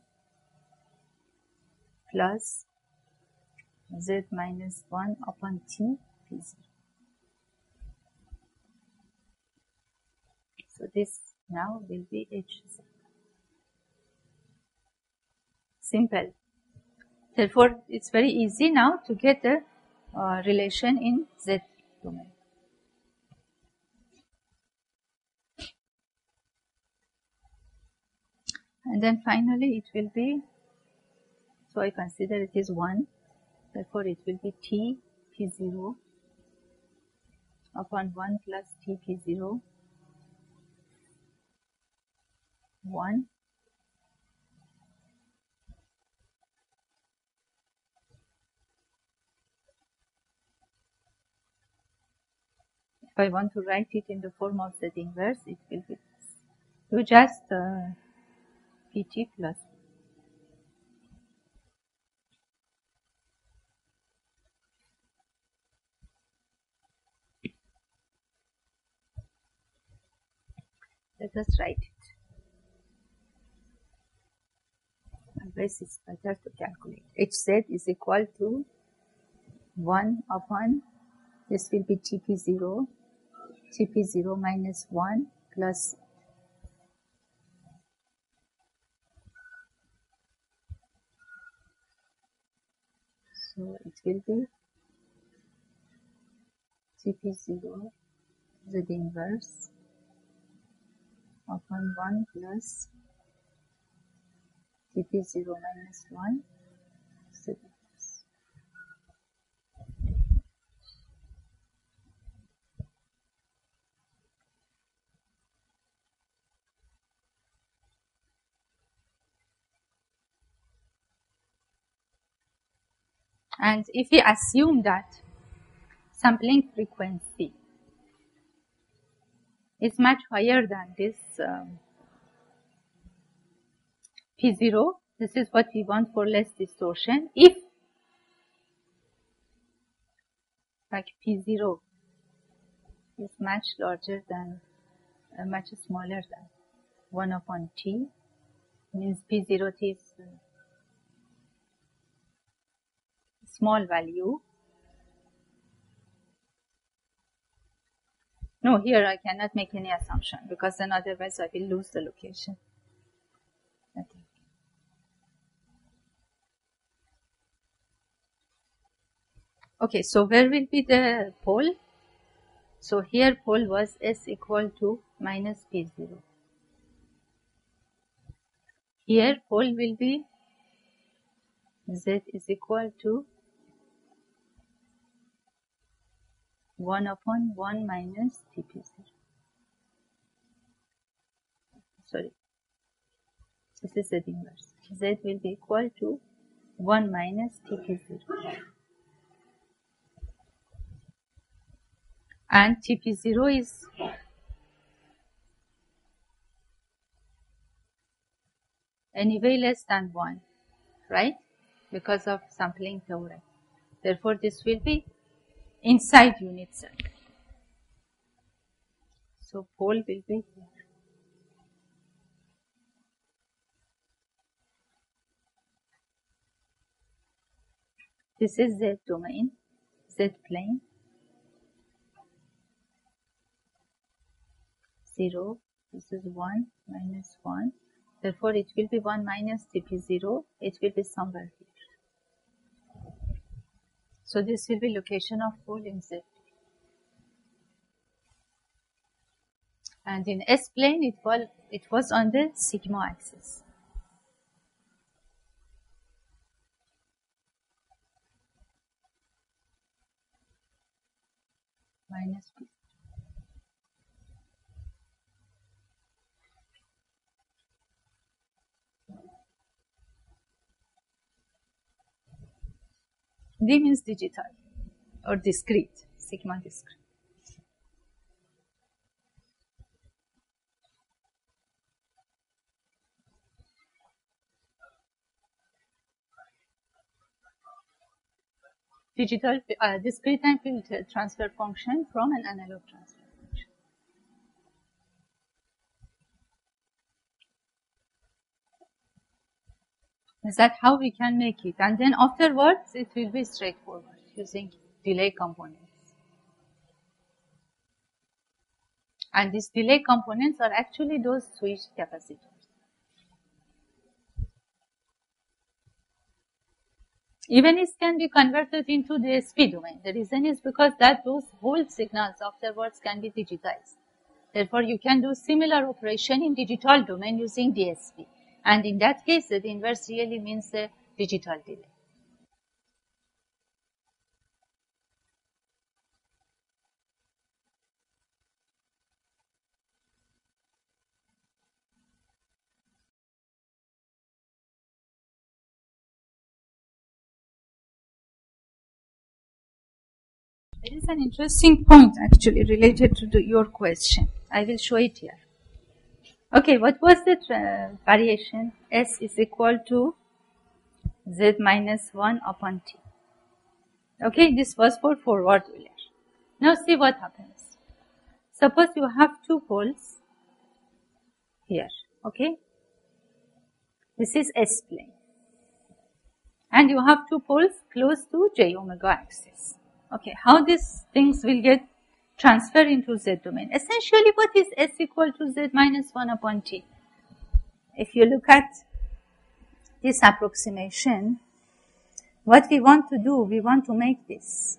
plus Z minus 1 upon T P0. So this now will be HZ. Simple. Therefore, it's very easy now to get the relation in Z domain. And then finally it will be, so I consider it is 1, therefore it will be T P0 upon 1 plus T P0, 1. If I want to write it in the form of Z inverse, it will be this. You just Pt plus. Let us write it. Otherwise it's better to calculate. Hz is equal to 1 upon, this will be Tp0, Tp0 minus 1 plus so it will be Tp0 Z inverse upon 1 plus Tp0 minus 1 Z inverse. And if we assume that sampling frequency is much higher than this P0, this is what we want for less distortion. If like P0 is much larger than, much smaller than 1 upon T, means P0 is small value. No, here I cannot make any assumption because then otherwise I will lose the location. Okay. Okay, so where will be the pole? So here pole was S equal to minus P0. Here pole will be Z is equal to 1 upon 1 minus Tp0. Sorry, this is Z inverse. Z will be equal to 1 minus Tp0. And Tp0 is anyway less than 1, right? Because of sampling theorem. Therefore, this will be inside unit circle. So, pole will be here. This is Z domain, Z plane. 0, this is 1 minus 1. Therefore, it will be 1 minus Tp0. It will be somewhere here. So, this will be location of pole in Z. And in S plane, it was on the sigma axis. Minus P. D means digital or discrete, sigma discrete. Digital, discrete time field transfer function from an analog transfer function. Is that how we can make it? And then afterwards, it will be straightforward using delay components. And these delay components are actually those switched capacitors. Even it can be converted into the DSP domain. The reason is because that those whole signals afterwards can be digitized. Therefore, you can do similar operation in digital domain using DSP. And in that case, the inverse really means the digital delay. There is an interesting point actually related to your question. I will show it here. Okay, what was the variation? S is equal to Z minus 1 upon T. Okay, this was for forward Euler. Now see what happens. Suppose you have two poles here, okay? This is S plane. And you have two poles close to J omega axis. Okay, how these things will get transferred into Z domain? Essentially, what is S equal to Z minus 1 upon T? If you look at this approximation, what we want to do, we want to make this.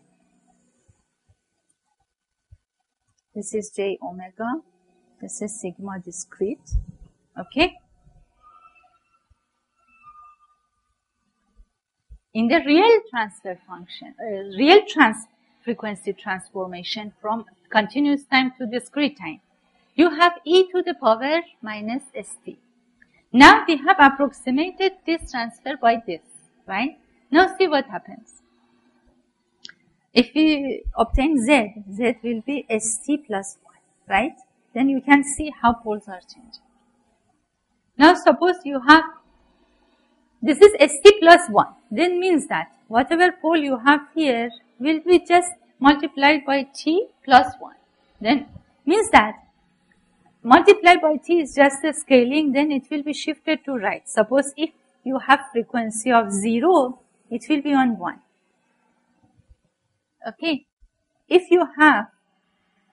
This is J omega, this is sigma discrete, okay? In the real transfer function, frequency transformation from continuous time to discrete time, you have e to the power minus st. Now we have approximated this transfer by this, right? Now see what happens. If we obtain z, z will be st plus 1, right? Then you can see how poles are changing. Now suppose you have, this is st plus 1, then means that whatever pole you have here will be just multiplied by t plus 1. Then means that multiplied by t is just a scaling, then it will be shifted to right. Suppose if you have frequency of 0, it will be on 1. Okay. If you have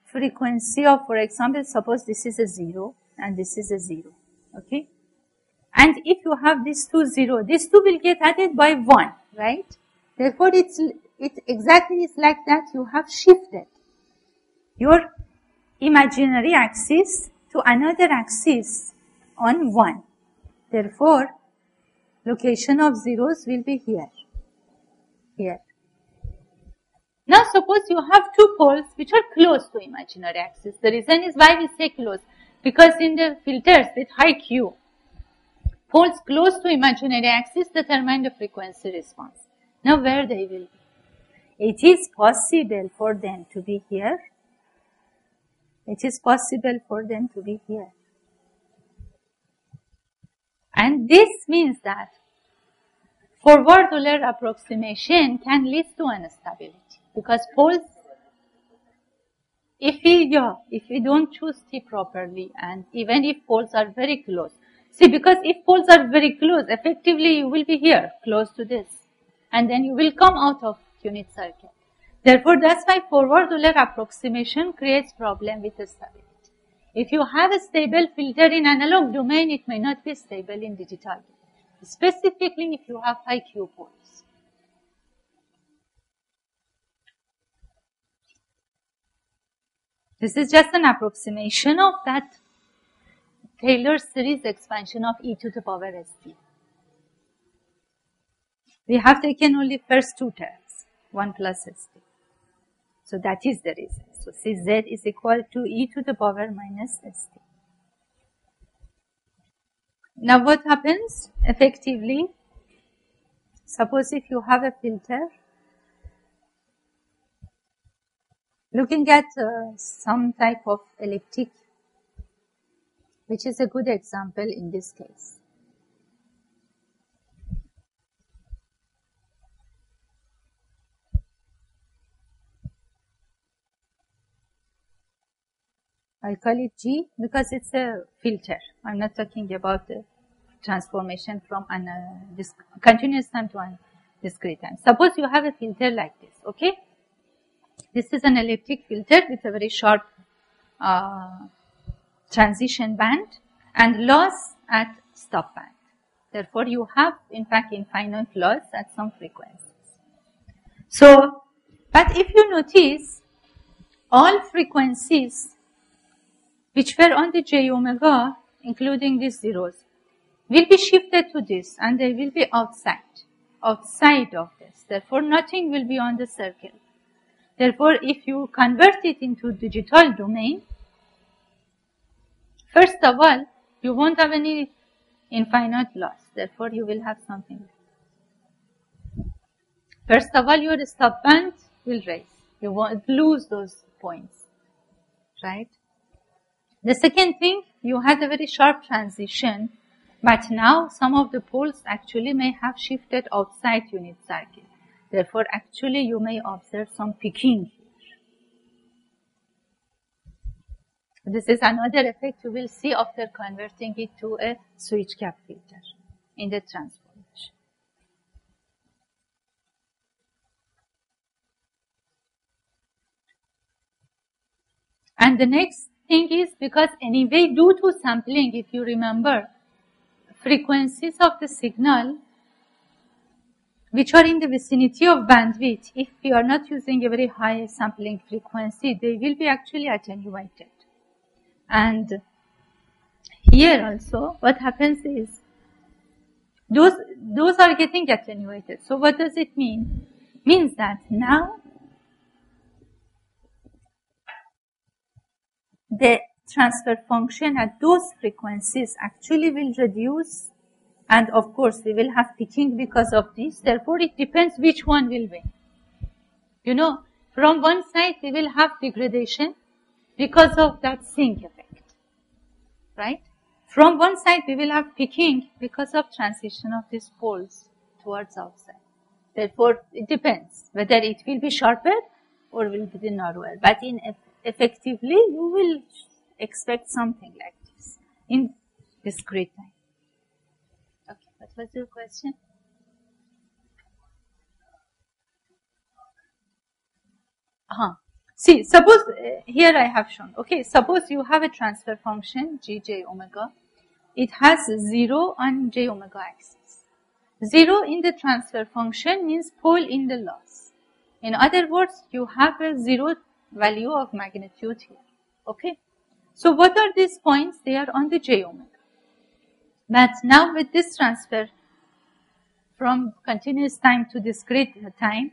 frequency of, for example, suppose this is a 0 and this is a 0. Okay. And if you have these two 0, these two will get added by 1, right? Therefore, it exactly is like that. You have shifted your imaginary axis to another axis on 1. Therefore, location of zeros will be here. Here. Now, suppose you have two poles which are close to imaginary axis. The reason is why we say close. Because in the filters with high Q, poles close to imaginary axis determine the frequency response. Now, where they will be? It is possible for them to be here. It is possible for them to be here. And this means that forward Euler approximation can lead to instability. Because poles, if we don't choose T properly, and even if poles are very close, see, because if poles are very close, effectively you will be here, close to this. And then you will come out of unit circle. Therefore, that's why forward Euler approximation creates problem with the stability. If you have a stable filter in analog domain, it may not be stable in digital domain. Specifically if you have high Q poles. This is just an approximation of that Taylor series expansion of e to the power st. We have taken only first two terms, 1 plus st. So that is the reason. So Cz is equal to e to the power minus st. Now what happens? Effectively, suppose if you have a filter, looking at some type of elliptic, which is a good example in this case. I call it G because it's a filter. I'm not talking about the transformation from continuous time to discrete time. Suppose you have a filter like this, okay? This is an elliptic filter with a very sharp transition band and loss at stop band. Therefore, you have, in fact, infinite loss at some frequencies. So, but if you notice, all frequencies which were on the j omega, including these zeros, will be shifted to this, and they will be outside of this. Therefore, nothing will be on the circle. Therefore, if you convert it into digital domain, first of all, you won't have any infinite loss. Therefore, you will have something. First of all, your stop band will raise. You won't lose those points, right? The second thing, you had a very sharp transition, but now some of the poles actually may have shifted outside unit circle. Therefore, actually, you may observe some peaking here. This is another effect you will see after converting it to a switch cap filter in the transformation. And the next thing is, because anyway, due to sampling, if you remember, frequencies of the signal which are in the vicinity of bandwidth, if we are not using a very high sampling frequency, they will be actually attenuated. And here also, what happens is, those are getting attenuated. So what does it mean? Means that now the transfer function at those frequencies actually will reduce, and of course we will have peaking because of this. Therefore, it depends which one will win. You know, from one side we will have degradation because of that sink effect, right? From one side we will have peaking because of transition of these poles towards outside. Therefore, it depends whether it will be sharper or will be narrower. But effectively, you will expect something like this in discrete time. Okay, what was your question? See, suppose, here I have shown, okay, suppose you have a transfer function, gj omega. It has 0 on j omega axis. 0 in the transfer function means pole in the loss. In other words, you have a 0 value of magnitude here, okay. So what are these points? They are on the j omega. But now with this transfer from continuous time to discrete time,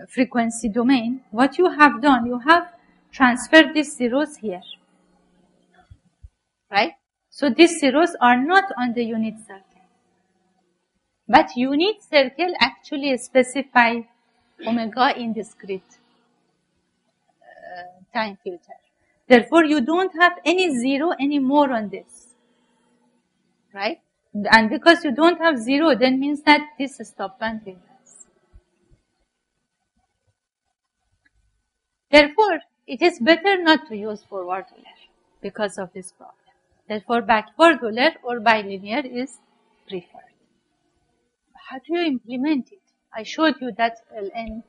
frequency domain, what you have done, you have transferred these zeros here, right? So these zeros are not on the unit circle. But unit circle actually specify omega in discrete time filter. Therefore, you don't have any zero anymore on this, right? And because you don't have zero, then means that this stop band will rise. Therefore, it is better not to use forward Euler because of this problem. Therefore, backward Euler or bilinear is preferred. How do you implement it? I showed you that Ln.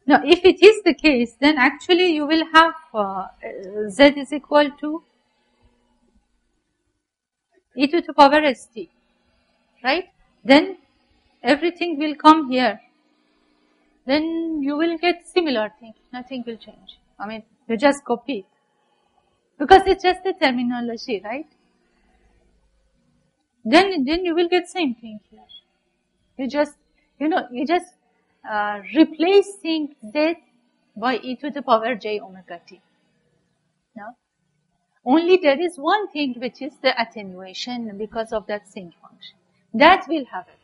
Now, if it is the case, then actually you will have z is equal to e to the power st, right? Then everything will come here. Then you will get similar thing. Nothing will change. I mean, you just copy it. Because it's just a terminology, right? Then you will get same thing here. You just replacing z by e to the power j omega t. Now, only there is one thing which is the attenuation because of that sink function. That will have effect.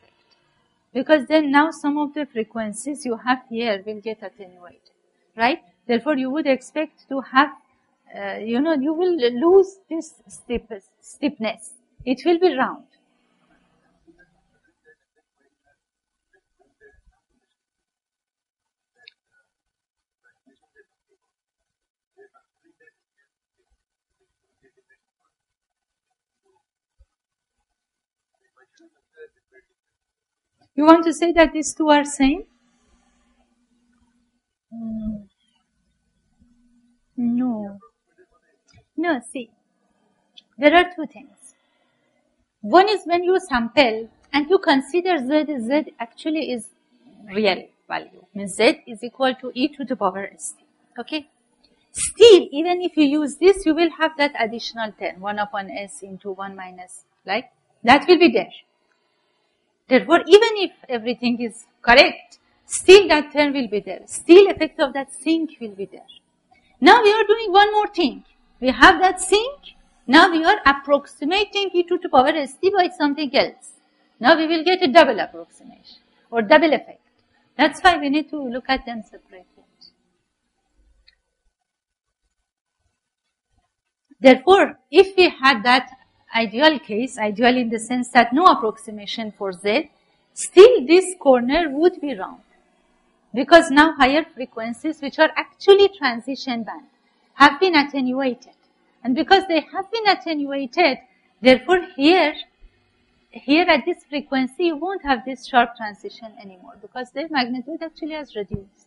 Because then now some of the frequencies you have here will get attenuated, right? Therefore, you would expect to have, you will lose this stiffness. It will be round. You want to say that these two are same? No. No, see. There are two things. One is when you sample and you consider Z actually is real value. Means Z is equal to e to the power st. Okay? Still, even if you use this, you will have that additional term, 1 upon s into 1 minus, like, that will be there. Therefore, even if everything is correct, still that term will be there. Still effect of that sink will be there. Now we are doing one more thing. We have that sink. Now we are approximating e to the power st by something else. Now we will get a double approximation or double effect. That's why we need to look at them separately. Therefore, if we had that ideal case, ideal in the sense that no approximation for Z, still this corner would be round. Because now higher frequencies, which are actually transition band, have been attenuated. And because they have been attenuated, therefore here at this frequency, you won't have this sharp transition anymore because their magnitude actually has reduced.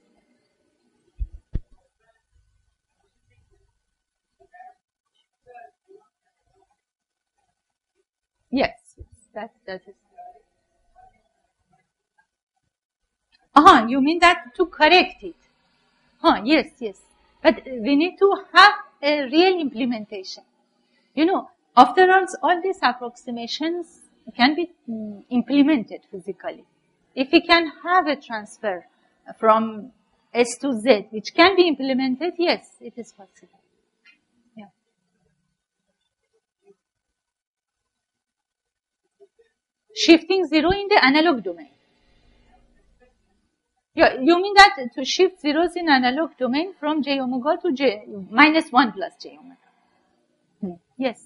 Yes, that is. You mean that to correct it? Yes. But we need to have a real implementation. You know, after all these approximations can be implemented physically. If we can have a transfer from S to Z, which can be implemented, yes, it is possible. Yeah. Shifting zero in the analog domain. Yeah, you mean that to shift zeros in analog domain from j omega to j minus 1 plus j omega. Yes.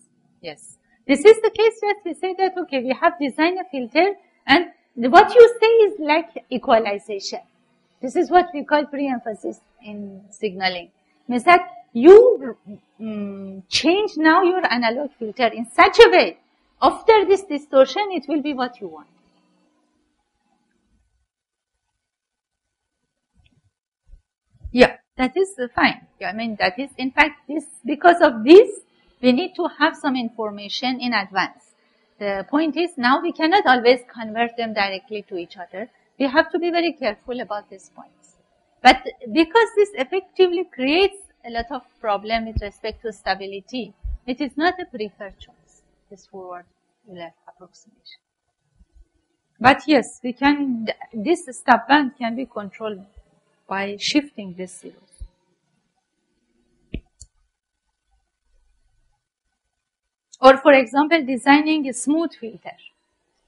This is the case that we say that, okay, we have designed a filter and what you say is like equalization. This is what we call pre-emphasis in signaling. Means that you change now your analog filter in such a way, after this distortion, it will be what you want. Yeah, that is fine. I mean, that is, in fact, this, because of this, we need to have some information in advance. The point is, now we cannot always convert them directly to each other. We have to be very careful about these points. But because this effectively creates a lot of problem with respect to stability, it is not a preferred choice, this forward Euler approximation. But yes, we can, this stop band can be controlled by shifting these zeros. Or for example, designing a smooth filter,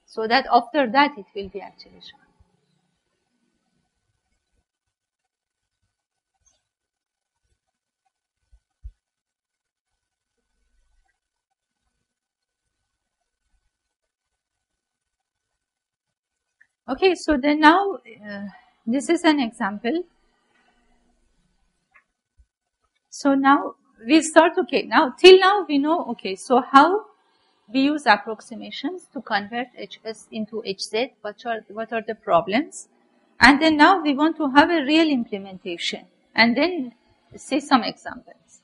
so that after that it will be actually sharp. Okay, so then now, this is an example. So now we start, okay, now till now we know, okay, so how we use approximations to convert HS into HZ, what are the problems, and then now we want to have a real implementation, and then see some examples.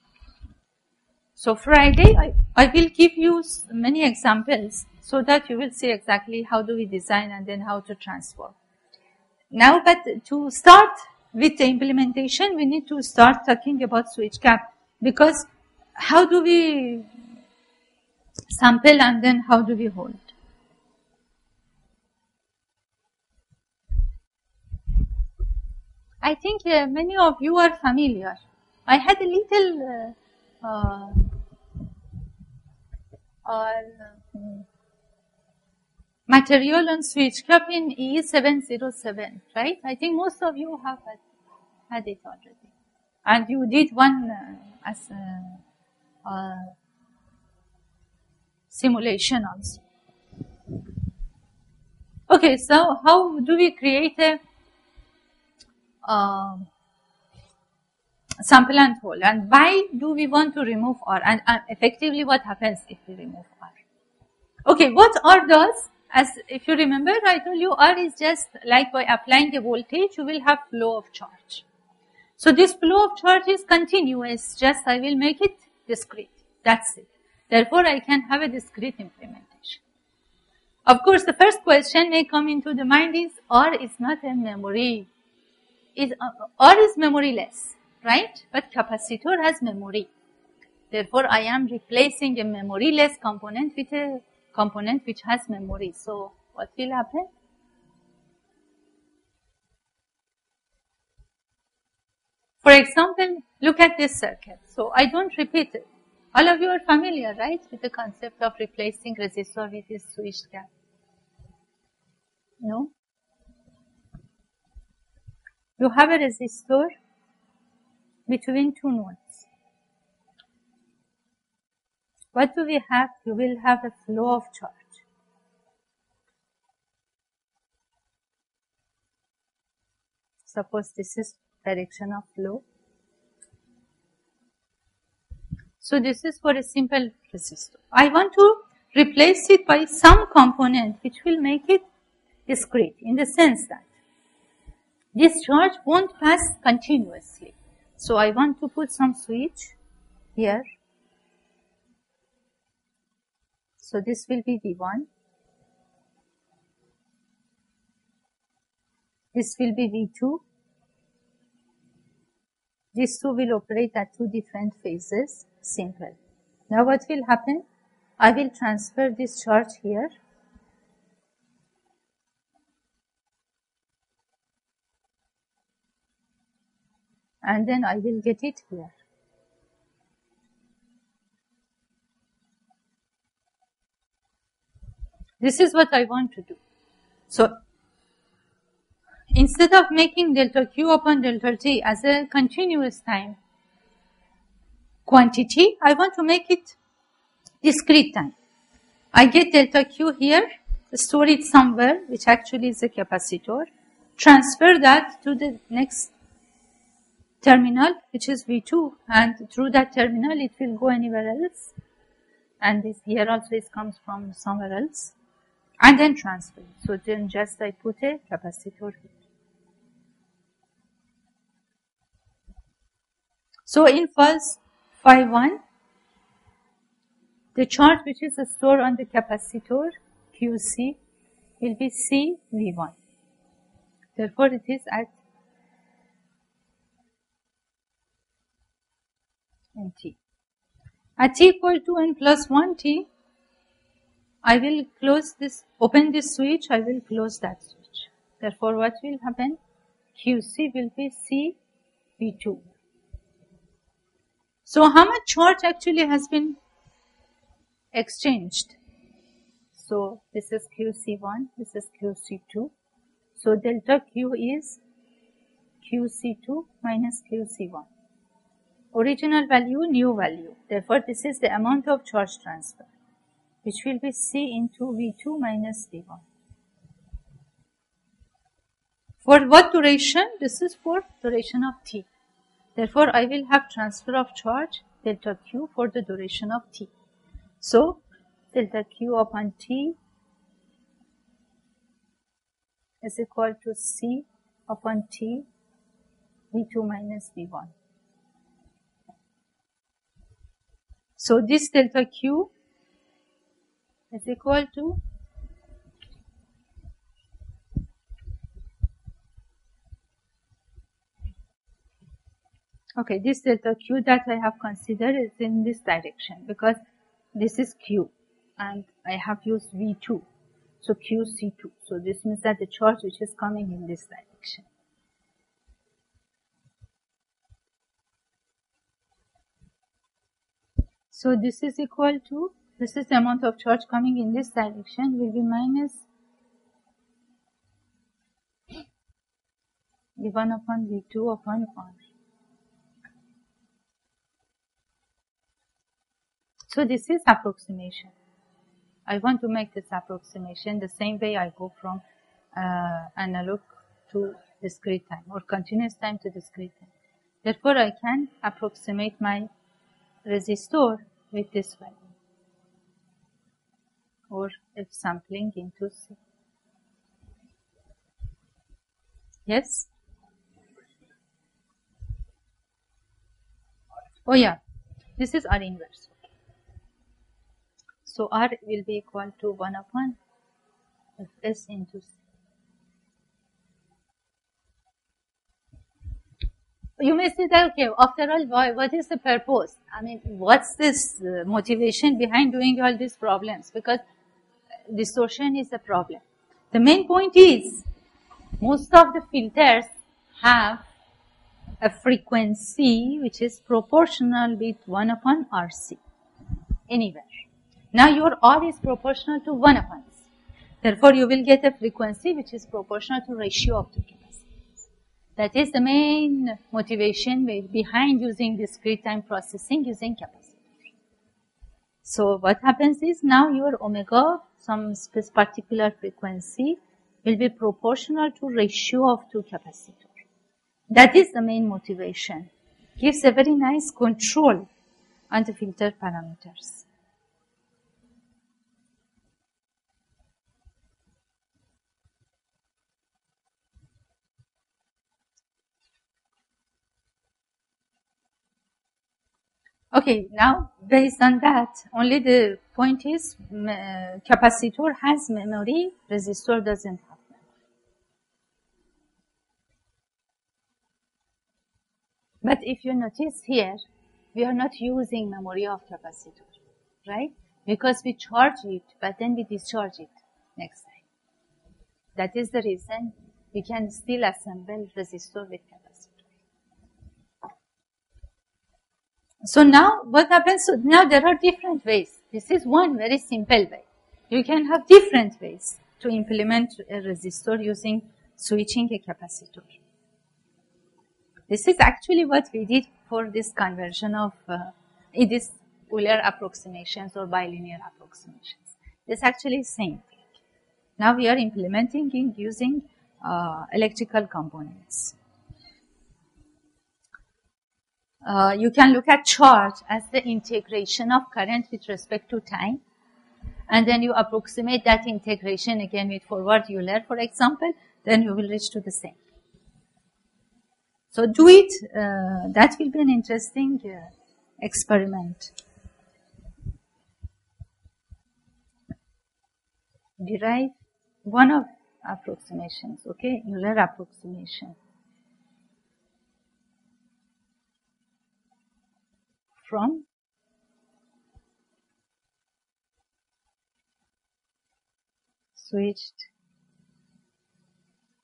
So Friday, I will give you many examples so that you will see exactly how do we design and then how to transform. Now, but to start with the implementation, we need to start talking about switch cap, because how do we sample and then how do we hold? I think many of you are familiar. I had a little material on switch cap in E707, right? I think most of you have had it already. And you did one as a simulation also. Okay, so how do we create a sample and hold? And why do we want to remove R? And effectively what happens if we remove R? Okay, what R does? As if you remember, I told you R is just like by applying a voltage, you will have flow of charge. So this flow of charge is continuous, just I will make it discrete. That's it. Therefore, I can have a discrete implementation. Of course, the first question may come into the mind is, R is not a memory. R is memoryless, right? But capacitor has memory. Therefore, I am replacing a memoryless component with a component which has memory. So, what will happen? For example, look at this circuit. So, I don't repeat it. All of you are familiar, right, with the concept of replacing resistor with this switched gap? No? You have a resistor between two nodes. What do we have? You will have a flow of charge. Suppose this is direction of flow. So this is for a simple resistor. I want to replace it by some component which will make it discrete in the sense that this charge won't pass continuously. So I want to put some switch here. So this will be V1. This will be V2. These two will operate at two different phases. Simple. Now what will happen? I will transfer this charge here. And then I will get it here. This is what I want to do. So, instead of making delta Q upon delta T as a continuous time quantity, I want to make it discrete time. I get delta Q here, store it somewhere, which actually is a capacitor, transfer that to the next terminal, which is V2, and through that terminal it will go anywhere else. And this here also it comes from somewhere else. And then transfer. So then just I put a capacitor here. So in phase phi 1, the charge which is stored on the capacitor QC will be CV1. Therefore it is at T. At T equal to n plus 1 T, I will close this, open this switch, I will close that switch. Therefore, what will happen? QC will be CV2. So, how much charge actually has been exchanged? So, this is QC1, this is QC2. So, delta Q is QC2 minus QC1. Original value, new value. Therefore, this is the amount of charge transfer, which will be C into V2 minus V1. For what duration? This is for duration of T. Therefore, I will have transfer of charge delta Q for the duration of T. So, delta Q upon T is equal to C upon T V2 minus V1. So, this delta Q is equal to this delta Q that I have considered is in this direction because this is Q and I have used V2. So QC2. So this means that the charge which is coming in this direction. So this is equal to, this is the amount of charge coming in this direction will be minus V1 upon V2 upon R. So this is approximation. I want to make this approximation the same way I go from analog to discrete time or continuous time to discrete time. Therefore, I can approximate my resistor with this value or if sampling into C. Yes? Oh yeah, this is R inverse. So R will be equal to 1 upon Fs into C. You may say that, okay, after all, what is the purpose? I mean, what's this motivation behind doing all these problems? Because distortion is a problem. The main point is, most of the filters have a frequency which is proportional with 1 upon RC, anywhere. Now your R is proportional to 1 upon C. Therefore, you will get a frequency which is proportional to ratio of two capacitors. That is the main motivation behind using discrete time processing using capacitor. So what happens is, now your omega, some particular frequency, will be proportional to ratio of two capacitors. That is the main motivation. Gives a very nice control on the filter parameters. Okay, now based on that, only the point is capacitor has memory, resistor doesn't have memory. But if you notice here, we are not using memory of capacitor, right? Because we charge it, but then we discharge it next time. That is the reason we can still assemble resistor with capacitor. So now what happens? So now there are different ways. This is one very simple way. You can have different ways to implement a resistor using switching a capacitor. This is actually what we did for this conversion of this Euler approximations or bilinear approximations. This actually is same thing. Now we are implementing it using electrical components. You can look at charge as the integration of current with respect to time, and then you approximate that integration again with forward Euler, for example, then you will reach to the same. So do it. That will be an interesting experiment. Derive one of approximations, okay, Euler approximation from switched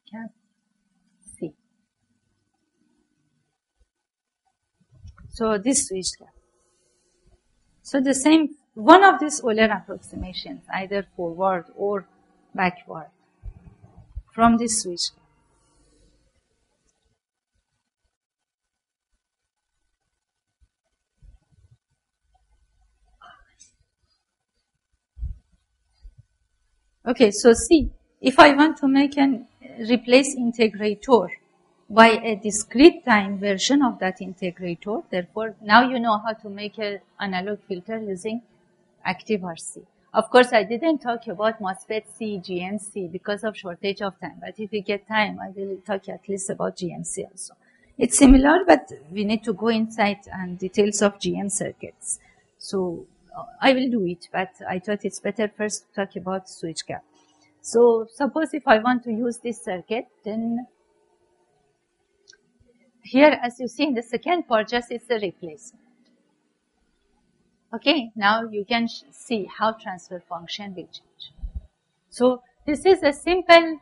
cap C. So this switched cap. So the same, one of these Euler approximations, either forward or backward, from this switch cap. Okay, so see, if I want to make an replace integrator by a discrete time version of that integrator, therefore now you know how to make an analog filter using active RC. Of course, I didn't talk about MOSFET C, GMC because of shortage of time, but if we get time, I will talk at least about GMC also. It's similar, but we need to go inside and details of GM circuits. So I will do it, but I thought it's better first to talk about switch gap. So suppose if I want to use this circuit, then here, as you see in the second part, just it's a replacement. Okay, now you can see how transfer function will change. So this is a simple,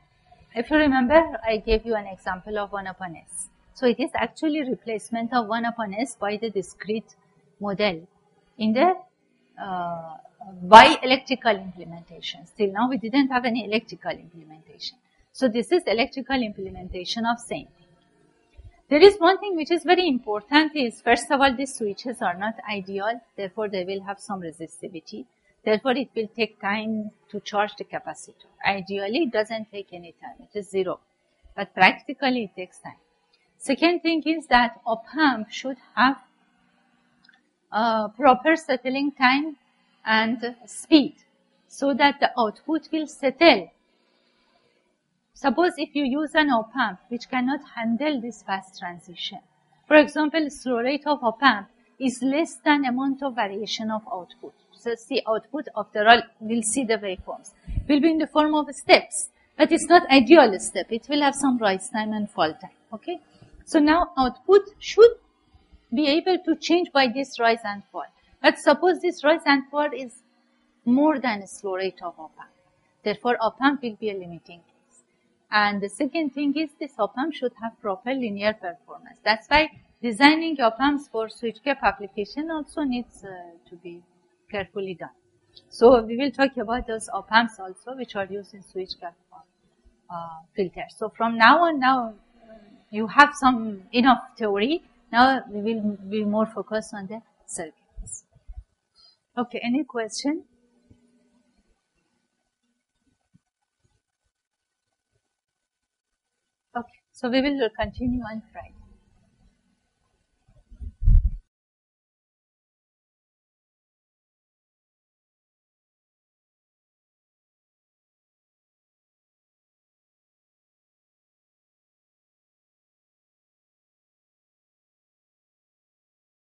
if you remember, I gave you an example of 1 upon S. So it is actually replacement of 1 upon S by the discrete model in the by electrical implementation. Till now we didn't have any electrical implementation. So this is electrical implementation of same thing. There is one thing which is very important is, first of all, these switches are not ideal, therefore they will have some resistivity. Therefore it will take time to charge the capacitor. Ideally it doesn't take any time, it is zero. But practically it takes time. Second thing is that op-amp should have proper settling time and speed so that the output will settle. Suppose if you use an op-amp which cannot handle this fast transition. For example, slow rate of op-amp is less than amount of variation of output. see output after all, we'll see the waveforms, will be in the form of steps. But it's not ideal step. It will have some rise time and fall time. Okay? So now output should be able to change by this rise and fall. But suppose this rise and fall is more than a slow rate of op-amp. Therefore, op-amp will be a limiting case. And the second thing is this op-amp should have proper linear performance. That's why designing op-amps for switch cap application also needs to be carefully done. So we will talk about those op-amps also, which are used in switch cap filters. So from now on, you have some enough theory. Now we will be more focused on the circuits. Okay, any question? Okay, so we will continue on Friday.